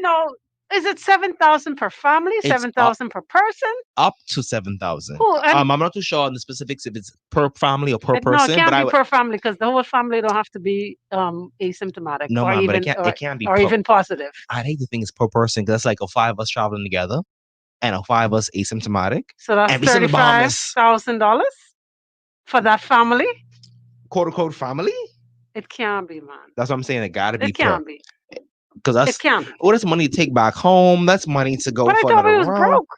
[SPEAKER 1] No, Is it 7,000 per family?
[SPEAKER 3] It's
[SPEAKER 1] 7,000 per person?
[SPEAKER 3] Up to 7,000.
[SPEAKER 1] Who? And
[SPEAKER 3] I'm not too sure on the specifics if it's per family or per
[SPEAKER 1] no, it
[SPEAKER 3] person,
[SPEAKER 1] can't
[SPEAKER 3] but I
[SPEAKER 1] be
[SPEAKER 3] would
[SPEAKER 1] per family because the whole family don't have to be asymptomatic
[SPEAKER 3] no
[SPEAKER 1] or
[SPEAKER 3] man, but
[SPEAKER 1] even
[SPEAKER 3] it can't be
[SPEAKER 1] or
[SPEAKER 3] per,
[SPEAKER 1] even positive.
[SPEAKER 3] I'd hate to think it's per person because that's like a 5 of us traveling together and a 5 of us asymptomatic.
[SPEAKER 1] So that's
[SPEAKER 3] And we still in the Bahamas.
[SPEAKER 1] $35,000 for that family.
[SPEAKER 3] Quote unquote family.
[SPEAKER 1] It can't be, man.
[SPEAKER 3] That's what I'm saying. It gotta be
[SPEAKER 1] It can't be.
[SPEAKER 3] because
[SPEAKER 1] It
[SPEAKER 3] that's
[SPEAKER 1] can't be.
[SPEAKER 3] that's money to take back home. That's money to go
[SPEAKER 1] But I
[SPEAKER 3] for
[SPEAKER 1] thought
[SPEAKER 3] another
[SPEAKER 1] we was
[SPEAKER 3] round.
[SPEAKER 1] broke.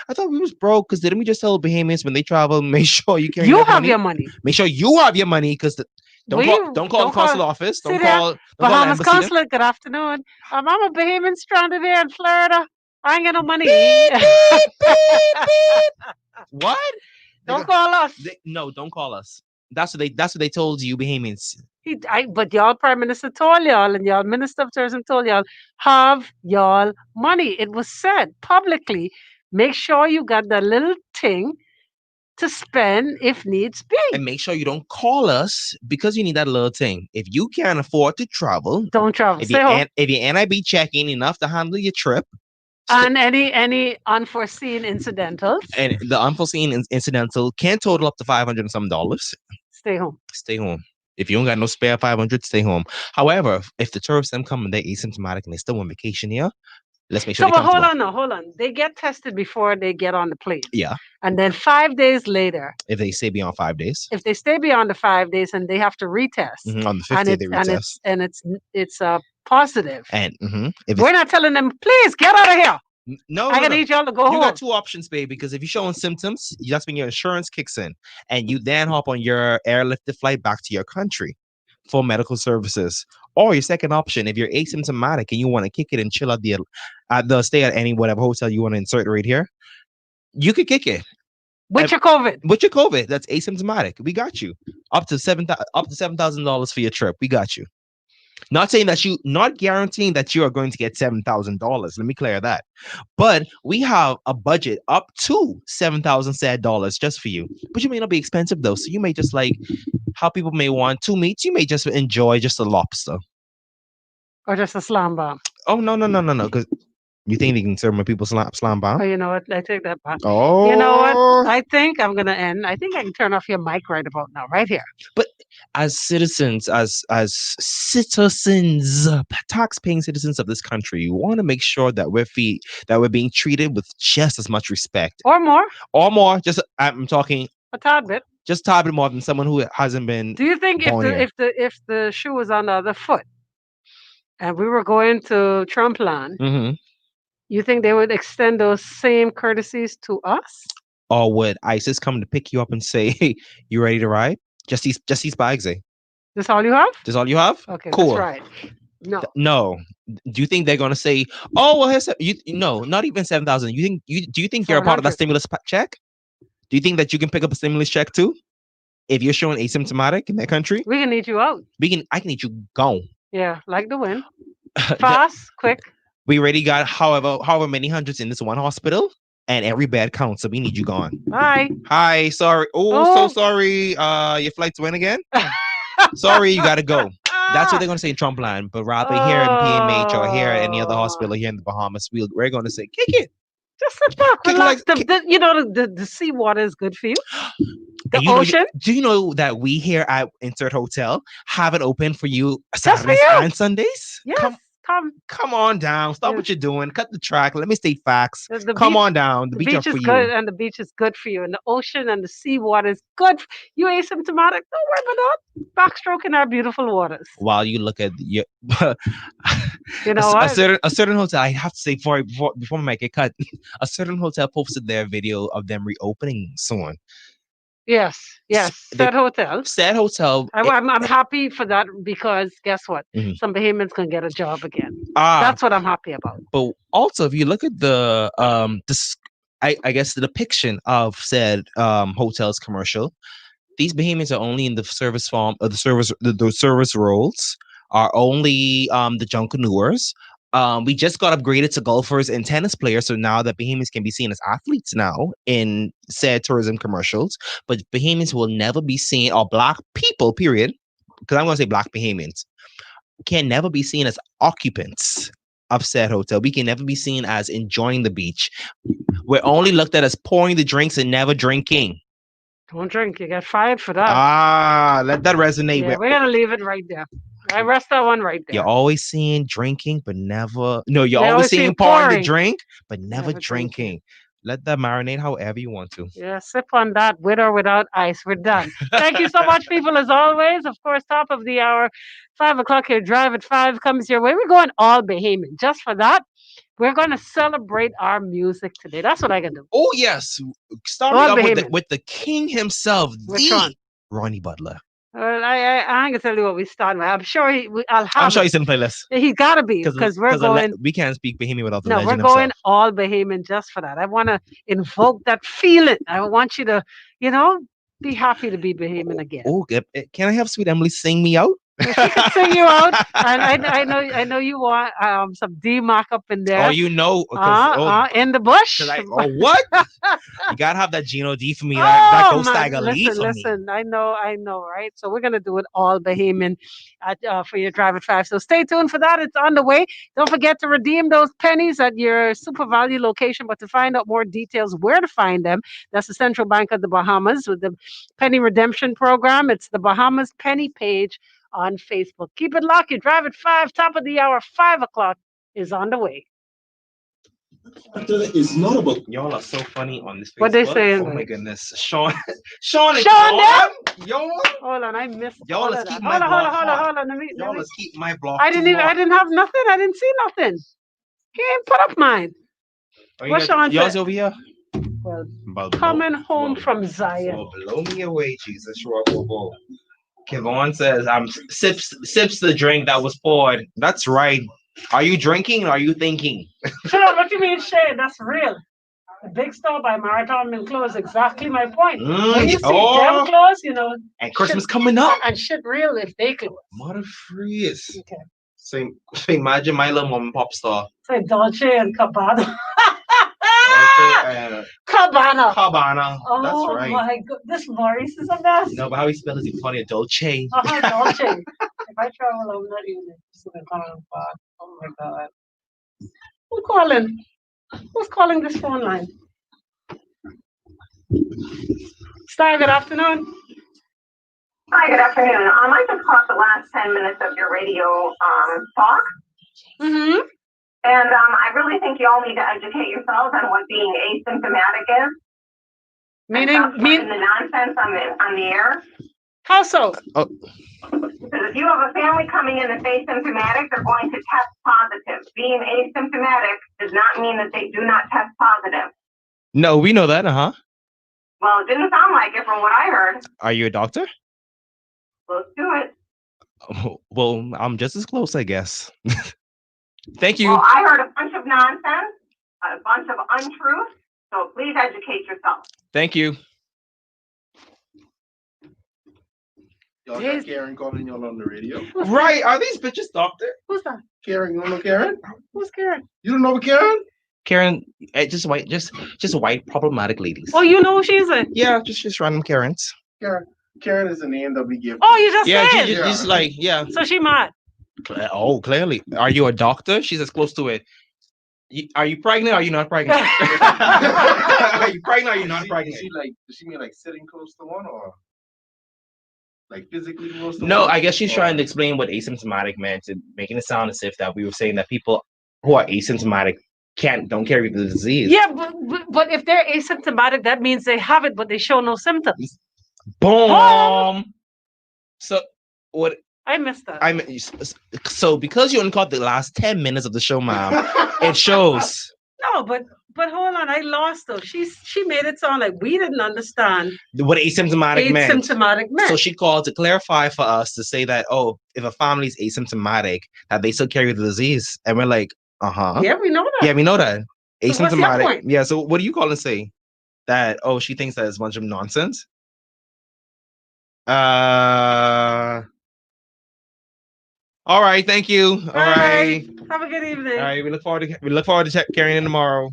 [SPEAKER 3] I thought we was broke because didn't we just tell Bahamians when they travel, make sure you carry
[SPEAKER 1] You
[SPEAKER 3] enough
[SPEAKER 1] have
[SPEAKER 3] money?
[SPEAKER 1] your money.
[SPEAKER 3] Make sure you have your money because don't call
[SPEAKER 1] Don't
[SPEAKER 3] the
[SPEAKER 1] call-
[SPEAKER 3] consular office.
[SPEAKER 1] See
[SPEAKER 3] Don't
[SPEAKER 1] there?
[SPEAKER 3] call the
[SPEAKER 1] Bahamas
[SPEAKER 3] embassy.
[SPEAKER 1] consulate. Good afternoon. I'm a Bahamian stranded here in Florida. I ain't got no money.
[SPEAKER 3] What?
[SPEAKER 1] Don't call us.
[SPEAKER 3] No, don't call us. That's what they told you, Bahamians.
[SPEAKER 1] But y'all Prime Minister told y'all and y'all Minister of Tourism told y'all, have y'all money. It was said publicly, make sure you got that little thing to spend if needs be.
[SPEAKER 3] And make sure you don't call us because you need that little thing. If you can't afford to travel,
[SPEAKER 1] Don't travel.
[SPEAKER 3] if
[SPEAKER 1] Stay home.
[SPEAKER 3] if your NIB checking enough to handle your trip,
[SPEAKER 1] And any unforeseen incidentals,
[SPEAKER 3] and the unforeseen incidental can total up to $500 and some dollars.
[SPEAKER 1] stay home.
[SPEAKER 3] Stay home. If you don't got no spare 500, stay home. However, if the tourists them come and they're asymptomatic and they still on vacation here, let's make sure
[SPEAKER 1] So,
[SPEAKER 3] they
[SPEAKER 1] but
[SPEAKER 3] come.
[SPEAKER 1] hold on. They get tested before they get on the plane.
[SPEAKER 3] Yeah.
[SPEAKER 1] And then 5 days later,
[SPEAKER 3] If they stay beyond 5 days,
[SPEAKER 1] if they stay beyond the 5 days and they have to retest,
[SPEAKER 3] on the 5th day they retest.
[SPEAKER 1] it's positive.
[SPEAKER 3] And if
[SPEAKER 1] We're not telling them, please get out of here.
[SPEAKER 3] no,
[SPEAKER 1] I need y'all to go
[SPEAKER 3] you
[SPEAKER 1] home.
[SPEAKER 3] got two options, babe. Because if you're showing symptoms, that's when your insurance kicks in, and you then hop on your airlifted flight back to your country for medical services. Or your second option, if you're asymptomatic and you want to kick it and chill at the stay at any whatever hotel you want to insert right here, you could kick it
[SPEAKER 1] With your COVID.
[SPEAKER 3] with your COVID. That's asymptomatic. We got you up to $7,000 for your trip. We got you. Not guaranteeing that you are going to get $7,000. Let me clear that. But we have a budget up to $7,000 just for you. But you may not be expensive though. So you may just like how people may want 2 meats. You may just enjoy just a lobster.
[SPEAKER 1] Or just a slam bomb.
[SPEAKER 3] Oh no. Because you think they can serve my people slam
[SPEAKER 1] Oh,
[SPEAKER 3] bomb?
[SPEAKER 1] you know what? I take that back.
[SPEAKER 3] Oh,
[SPEAKER 1] You know what? I think I'm gonna end. I think I can turn off your mic right about now, right here.
[SPEAKER 3] But as citizens, tax-paying citizens of this country, we want to make sure that we're being treated with just as much respect,
[SPEAKER 1] Or more.
[SPEAKER 3] Just I'm talking
[SPEAKER 1] A tad bit.
[SPEAKER 3] just a bit more than someone who hasn't been.
[SPEAKER 1] Do you think
[SPEAKER 3] born here.
[SPEAKER 1] if the shoe was on the other foot and we were going to Trumpland,
[SPEAKER 3] Mhm.
[SPEAKER 1] you think they would extend those same courtesies to us?
[SPEAKER 3] Or would ISIS come to pick you up and say, "Hey, you ready to ride? Just these bags, eh?
[SPEAKER 1] That's all you have?
[SPEAKER 3] That's all you have?
[SPEAKER 1] Okay,
[SPEAKER 3] Cool.
[SPEAKER 1] that's right. No.
[SPEAKER 3] No. Do you think they're gonna say, "Oh, well, here's no, not even 7,000"? Do you think you're a part of that
[SPEAKER 1] 700.
[SPEAKER 3] stimulus check? Do you think that you can pick up a stimulus check too? If you're showing asymptomatic in that country,
[SPEAKER 1] We can need you out.
[SPEAKER 3] I can need you gone.
[SPEAKER 1] Yeah, like the wind. Fast, quick.
[SPEAKER 3] We already got however many hundreds in this one hospital, and every bed counts. So we need you gone.
[SPEAKER 1] Bye.
[SPEAKER 3] Hi, sorry. Oh,
[SPEAKER 1] Oh.
[SPEAKER 3] so sorry. Your flight's went again. Sorry, you gotta go. That's what they're gonna say in Trumpland. But rather here in PMH or here at any other hospital here in the Bahamas, we're gonna say, kick it.
[SPEAKER 1] Just sit back,
[SPEAKER 3] Kick
[SPEAKER 1] relax.
[SPEAKER 3] like-
[SPEAKER 1] The seawater is good for you. The
[SPEAKER 3] And you know-
[SPEAKER 1] ocean.
[SPEAKER 3] do you know that we here at Insert Hotel have it open for you
[SPEAKER 1] for
[SPEAKER 3] Saturdays
[SPEAKER 1] you.
[SPEAKER 3] and Sundays?
[SPEAKER 1] Yes.
[SPEAKER 3] Come on down. Stop
[SPEAKER 1] Yes.
[SPEAKER 3] what you're doing. Cut the track. Let me state facts.
[SPEAKER 1] The
[SPEAKER 3] Come
[SPEAKER 1] beach-
[SPEAKER 3] on down. The
[SPEAKER 1] The
[SPEAKER 3] beach are
[SPEAKER 1] beach is
[SPEAKER 3] for
[SPEAKER 1] good,
[SPEAKER 3] you.
[SPEAKER 1] and the beach is good for you, and the ocean and the seawater is good. You asymptomatic, don't worry about that. Backstroking our beautiful waters.
[SPEAKER 3] While you look at your
[SPEAKER 1] You know
[SPEAKER 3] a
[SPEAKER 1] what?
[SPEAKER 3] certain hotel, I have to say before my mic get cut, a certain hotel posted their video of them reopening soon.
[SPEAKER 1] Yes.
[SPEAKER 3] they-
[SPEAKER 1] That hotel.
[SPEAKER 3] Said hotel.
[SPEAKER 1] I'm happy for that because guess what?
[SPEAKER 3] Mhm.
[SPEAKER 1] Some Bahamians can get a job again.
[SPEAKER 3] Ah,
[SPEAKER 1] That's what I'm happy about.
[SPEAKER 3] but also if you look at the I guess the depiction of said hotels commercial, these Bahamians are only in the service form of the service roles are only the junkaneurs. We just got upgraded to golfers and tennis players, so now that Bahamians can be seen as athletes now in said tourism commercials, but Bahamians will never be seen, or Black people, period, because I'm going to say Black Bahamians, can never be seen as occupants upset hotel. We can never be seen as enjoying the beach. We're only looked at as pouring the drinks and never drinking.
[SPEAKER 1] Don't drink. You get fired for that.
[SPEAKER 3] Let that resonate.
[SPEAKER 1] Yeah, we're gonna leave it right there. I rest that one right there.
[SPEAKER 3] You're always seeing drinking, but never. No, you're
[SPEAKER 1] They
[SPEAKER 3] always
[SPEAKER 1] always
[SPEAKER 3] seeing
[SPEAKER 1] see
[SPEAKER 3] pouring the
[SPEAKER 1] pouring.
[SPEAKER 3] drink, but never
[SPEAKER 1] Never drinking.
[SPEAKER 3] drinking. Let that marinate however you want to.
[SPEAKER 1] Yeah, sip on that with or without ice. We're done. Thank you so much, people, as always. Of course, top of the hour, 5 o'clock here, Drive at 5 comes your way. We're going all Bahamian. Just for that, we're going to celebrate our music today. That's what I can do.
[SPEAKER 3] Oh yes, starting
[SPEAKER 1] All
[SPEAKER 3] off
[SPEAKER 1] Bahamian.
[SPEAKER 3] with the king himself,
[SPEAKER 1] Which
[SPEAKER 3] the
[SPEAKER 1] one?
[SPEAKER 3] Ronnie Butler.
[SPEAKER 1] Well, I ain't going to tell you what we started with. I'm sure I'll have
[SPEAKER 3] I'm sure
[SPEAKER 1] it.
[SPEAKER 3] he's in the playlist
[SPEAKER 1] He's got to be because we're going.
[SPEAKER 3] we can't speak Bahamian without the
[SPEAKER 1] No,
[SPEAKER 3] legend
[SPEAKER 1] we're going
[SPEAKER 3] himself.
[SPEAKER 1] all Bahamian just for that. I want to invoke that feeling. I want you to, be happy to be Bahamian again.
[SPEAKER 3] Oh, can I have Sweet Emily sing me out?
[SPEAKER 1] If she can sing you out, and I know you want some D Mac up in there.
[SPEAKER 3] Oh, you know,
[SPEAKER 1] in the bush.
[SPEAKER 3] What? You gotta have that Gino D for me. That Ghost
[SPEAKER 1] man,
[SPEAKER 3] Tiger Lee for me.
[SPEAKER 1] listen. I know, right? So we're gonna do it all Bahamian for your Drive at 5. So stay tuned for that. It's on the way. Don't forget to redeem those pennies at your Super Value location. But to find out more details, where to find them, that's the Central Bank of the Bahamas with the Penny Redemption Program. It's the Bahamas Penny page on Facebook. Keep it locked. You Drive at 5. Top of the hour, 5 o'clock is on the way.
[SPEAKER 2] It's not about
[SPEAKER 3] Y'all are so funny on this Facebook.
[SPEAKER 1] What they saying?
[SPEAKER 3] Oh my goodness, Sean and
[SPEAKER 1] Sean,
[SPEAKER 3] y'all.
[SPEAKER 1] Hold on, I missed.
[SPEAKER 3] Y'all
[SPEAKER 1] all
[SPEAKER 3] let's
[SPEAKER 1] of that.
[SPEAKER 3] keep my block hot.
[SPEAKER 1] Hold on.
[SPEAKER 3] Y'all let's keep my block.
[SPEAKER 1] I didn't have nothing. I didn't see nothing. He ain't put up mine. What's Sean
[SPEAKER 3] Yours
[SPEAKER 1] say?
[SPEAKER 3] over here?
[SPEAKER 1] Well, coming home from Zion.
[SPEAKER 3] Oh, blow me away, Jesus. Whoa. Kevon says, sips the drink that was poured. That's right. Are you drinking or are you thinking?
[SPEAKER 1] Sure, what you mean, Shane? That's real. The big store by Marathon and clothes, exactly my point. When you see them clothes,
[SPEAKER 3] and Christmas coming up.
[SPEAKER 1] And shit real if they close.
[SPEAKER 3] Mother freeze.
[SPEAKER 1] Okay.
[SPEAKER 3] So imagine my little mom and pop store.
[SPEAKER 1] Say Dolce and Gabbana.
[SPEAKER 3] Cabana.
[SPEAKER 1] Oh,
[SPEAKER 3] that's right.
[SPEAKER 1] My God. This Maurice is a mess.
[SPEAKER 3] No, but how he spells it funny. Dolce.
[SPEAKER 1] Dolce. If I travel, I'm not using it. Oh my God. Who's calling? Who's calling this phone line? Star, good afternoon.
[SPEAKER 8] Hi, good afternoon. I just caught the last 10 minutes of your radio talk.
[SPEAKER 1] Mm-hmm.
[SPEAKER 8] And I really think you all need to educate yourselves on what being asymptomatic is.
[SPEAKER 1] Meaning
[SPEAKER 8] the nonsense on the air.
[SPEAKER 1] How so?
[SPEAKER 3] Oh.
[SPEAKER 8] Because if you have a family coming in that's asymptomatic, they're going to test positive. Being asymptomatic does not mean that they do not test positive.
[SPEAKER 3] No, we know that,
[SPEAKER 8] Well, it didn't sound like it from what I heard.
[SPEAKER 3] Are you a doctor?
[SPEAKER 8] Close to it.
[SPEAKER 3] Oh, well, I'm just as close, I guess. Thank you.
[SPEAKER 8] Well, I heard a bunch of nonsense, a bunch of untruth. So please educate yourself.
[SPEAKER 3] Thank you.
[SPEAKER 2] y'all got Karen calling y'all on the radio.
[SPEAKER 3] Right? Are these bitches doctor?
[SPEAKER 1] Who's that?
[SPEAKER 2] Karen, you don't know Karen?
[SPEAKER 1] Who's Karen?
[SPEAKER 2] You don't know Karen?
[SPEAKER 3] Karen, just white problematic ladies.
[SPEAKER 1] Oh, you know who she is?
[SPEAKER 3] Yeah, just random Karens.
[SPEAKER 2] Karen is the name that we give.
[SPEAKER 1] Oh, you just said.
[SPEAKER 3] Just like
[SPEAKER 1] So she mad.
[SPEAKER 3] Oh, clearly. Are you a doctor? She's as close to it. Are you pregnant or are you not pregnant? Are you pregnant or are you not pregnant?
[SPEAKER 2] Does she mean like sitting close to one or like physically close to one?
[SPEAKER 3] No, I guess she's trying to explain what asymptomatic meant and making it sound as if that we were saying that people who are asymptomatic don't carry the disease.
[SPEAKER 1] Yeah, but if they're asymptomatic, that means they have it, but they show no symptoms.
[SPEAKER 3] Boom. So what?
[SPEAKER 1] I missed that.
[SPEAKER 3] So because you only caught the last 10 minutes of the show, ma'am, it shows.
[SPEAKER 1] No, but hold on, I lost though. She made it sound like we didn't understand
[SPEAKER 3] what asymptomatic meant. So she called to clarify for us to say that, if a family is asymptomatic, that they still carry the disease. And we're like,
[SPEAKER 1] yeah, we know that.
[SPEAKER 3] Yeah, we know that. Asymptomatic.
[SPEAKER 1] So what's your point?
[SPEAKER 3] Yeah, so what do you call and say? That, she thinks that it's a bunch of nonsense? All right, thank you. All right.
[SPEAKER 1] Have a good evening.
[SPEAKER 3] All right, we look forward to carrying in tomorrow.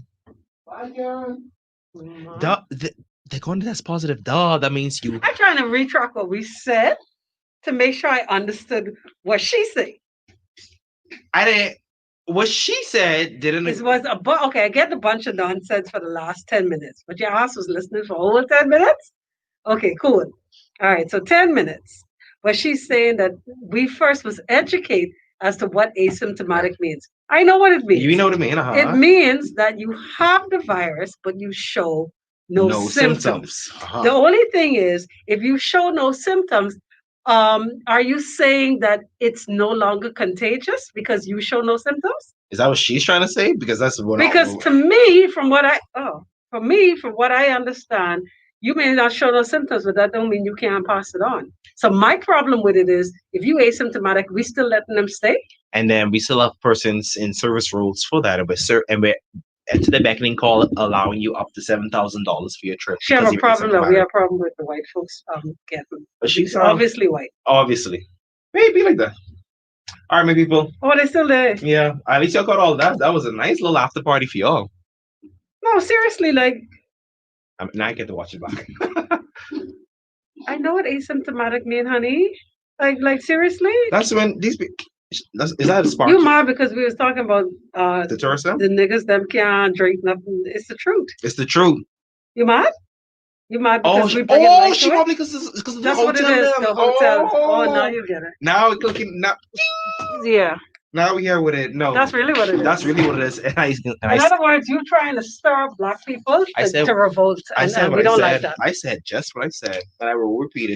[SPEAKER 1] Bye, Karen.
[SPEAKER 3] They're going to test positive. That means you.
[SPEAKER 1] I'm trying to retract what we said to make sure I understood what she said.
[SPEAKER 3] I didn't. what she said didn't.
[SPEAKER 1] It was okay. I get a bunch of nonsense for the last 10 minutes, but your ass was listening for over 10 minutes. Okay, cool. All right, so 10 minutes. But she's saying that we first was educate as to what asymptomatic means. I know what it means.
[SPEAKER 3] You know what I mean?
[SPEAKER 1] It means that you have the virus, but you show no symptoms. The only thing is, if you show no symptoms, are you saying that it's no longer contagious because you show no symptoms?
[SPEAKER 3] Is that what she's trying to say? Because that's what.
[SPEAKER 1] Because to me, from what I understand, you may not show no symptoms, but that don't mean you can't pass it on. So my problem with it is, if you asymptomatic, we still letting them stay.
[SPEAKER 3] And then we still have persons in service roles for that, and we're to the beckoning call, allowing you up to $7,000 for your trip.
[SPEAKER 1] She have a problem though. We have a problem with the white folks getting.
[SPEAKER 3] But she's
[SPEAKER 1] obviously white.
[SPEAKER 3] Obviously, maybe like that. All right, my people.
[SPEAKER 1] Oh, they still there.
[SPEAKER 3] Yeah, at least y'all got all that. That was a nice little after party for y'all.
[SPEAKER 1] No, seriously, like.
[SPEAKER 3] Now I get to watch it back.
[SPEAKER 1] I know what asymptomatic mean, honey. Like seriously.
[SPEAKER 3] That's when these. Is that a spark?
[SPEAKER 1] You mad because we was talking about
[SPEAKER 3] the tourist?
[SPEAKER 1] The niggas them can't drink nothing. It's the truth.
[SPEAKER 3] It's the truth.
[SPEAKER 1] You mad? You mad because
[SPEAKER 3] she probably because of
[SPEAKER 1] that's
[SPEAKER 3] the
[SPEAKER 1] what it
[SPEAKER 3] hotel.
[SPEAKER 1] is. The hotel. Oh, now you get it.
[SPEAKER 3] Now it's looking now.
[SPEAKER 1] Yeah.
[SPEAKER 3] Now we here with it. No,
[SPEAKER 1] that's really what it is.
[SPEAKER 3] That's really what it is. In
[SPEAKER 1] other words, you trying to stir up black people to revolt, and we don't like that.
[SPEAKER 3] I said just what I said, but I will repeat it.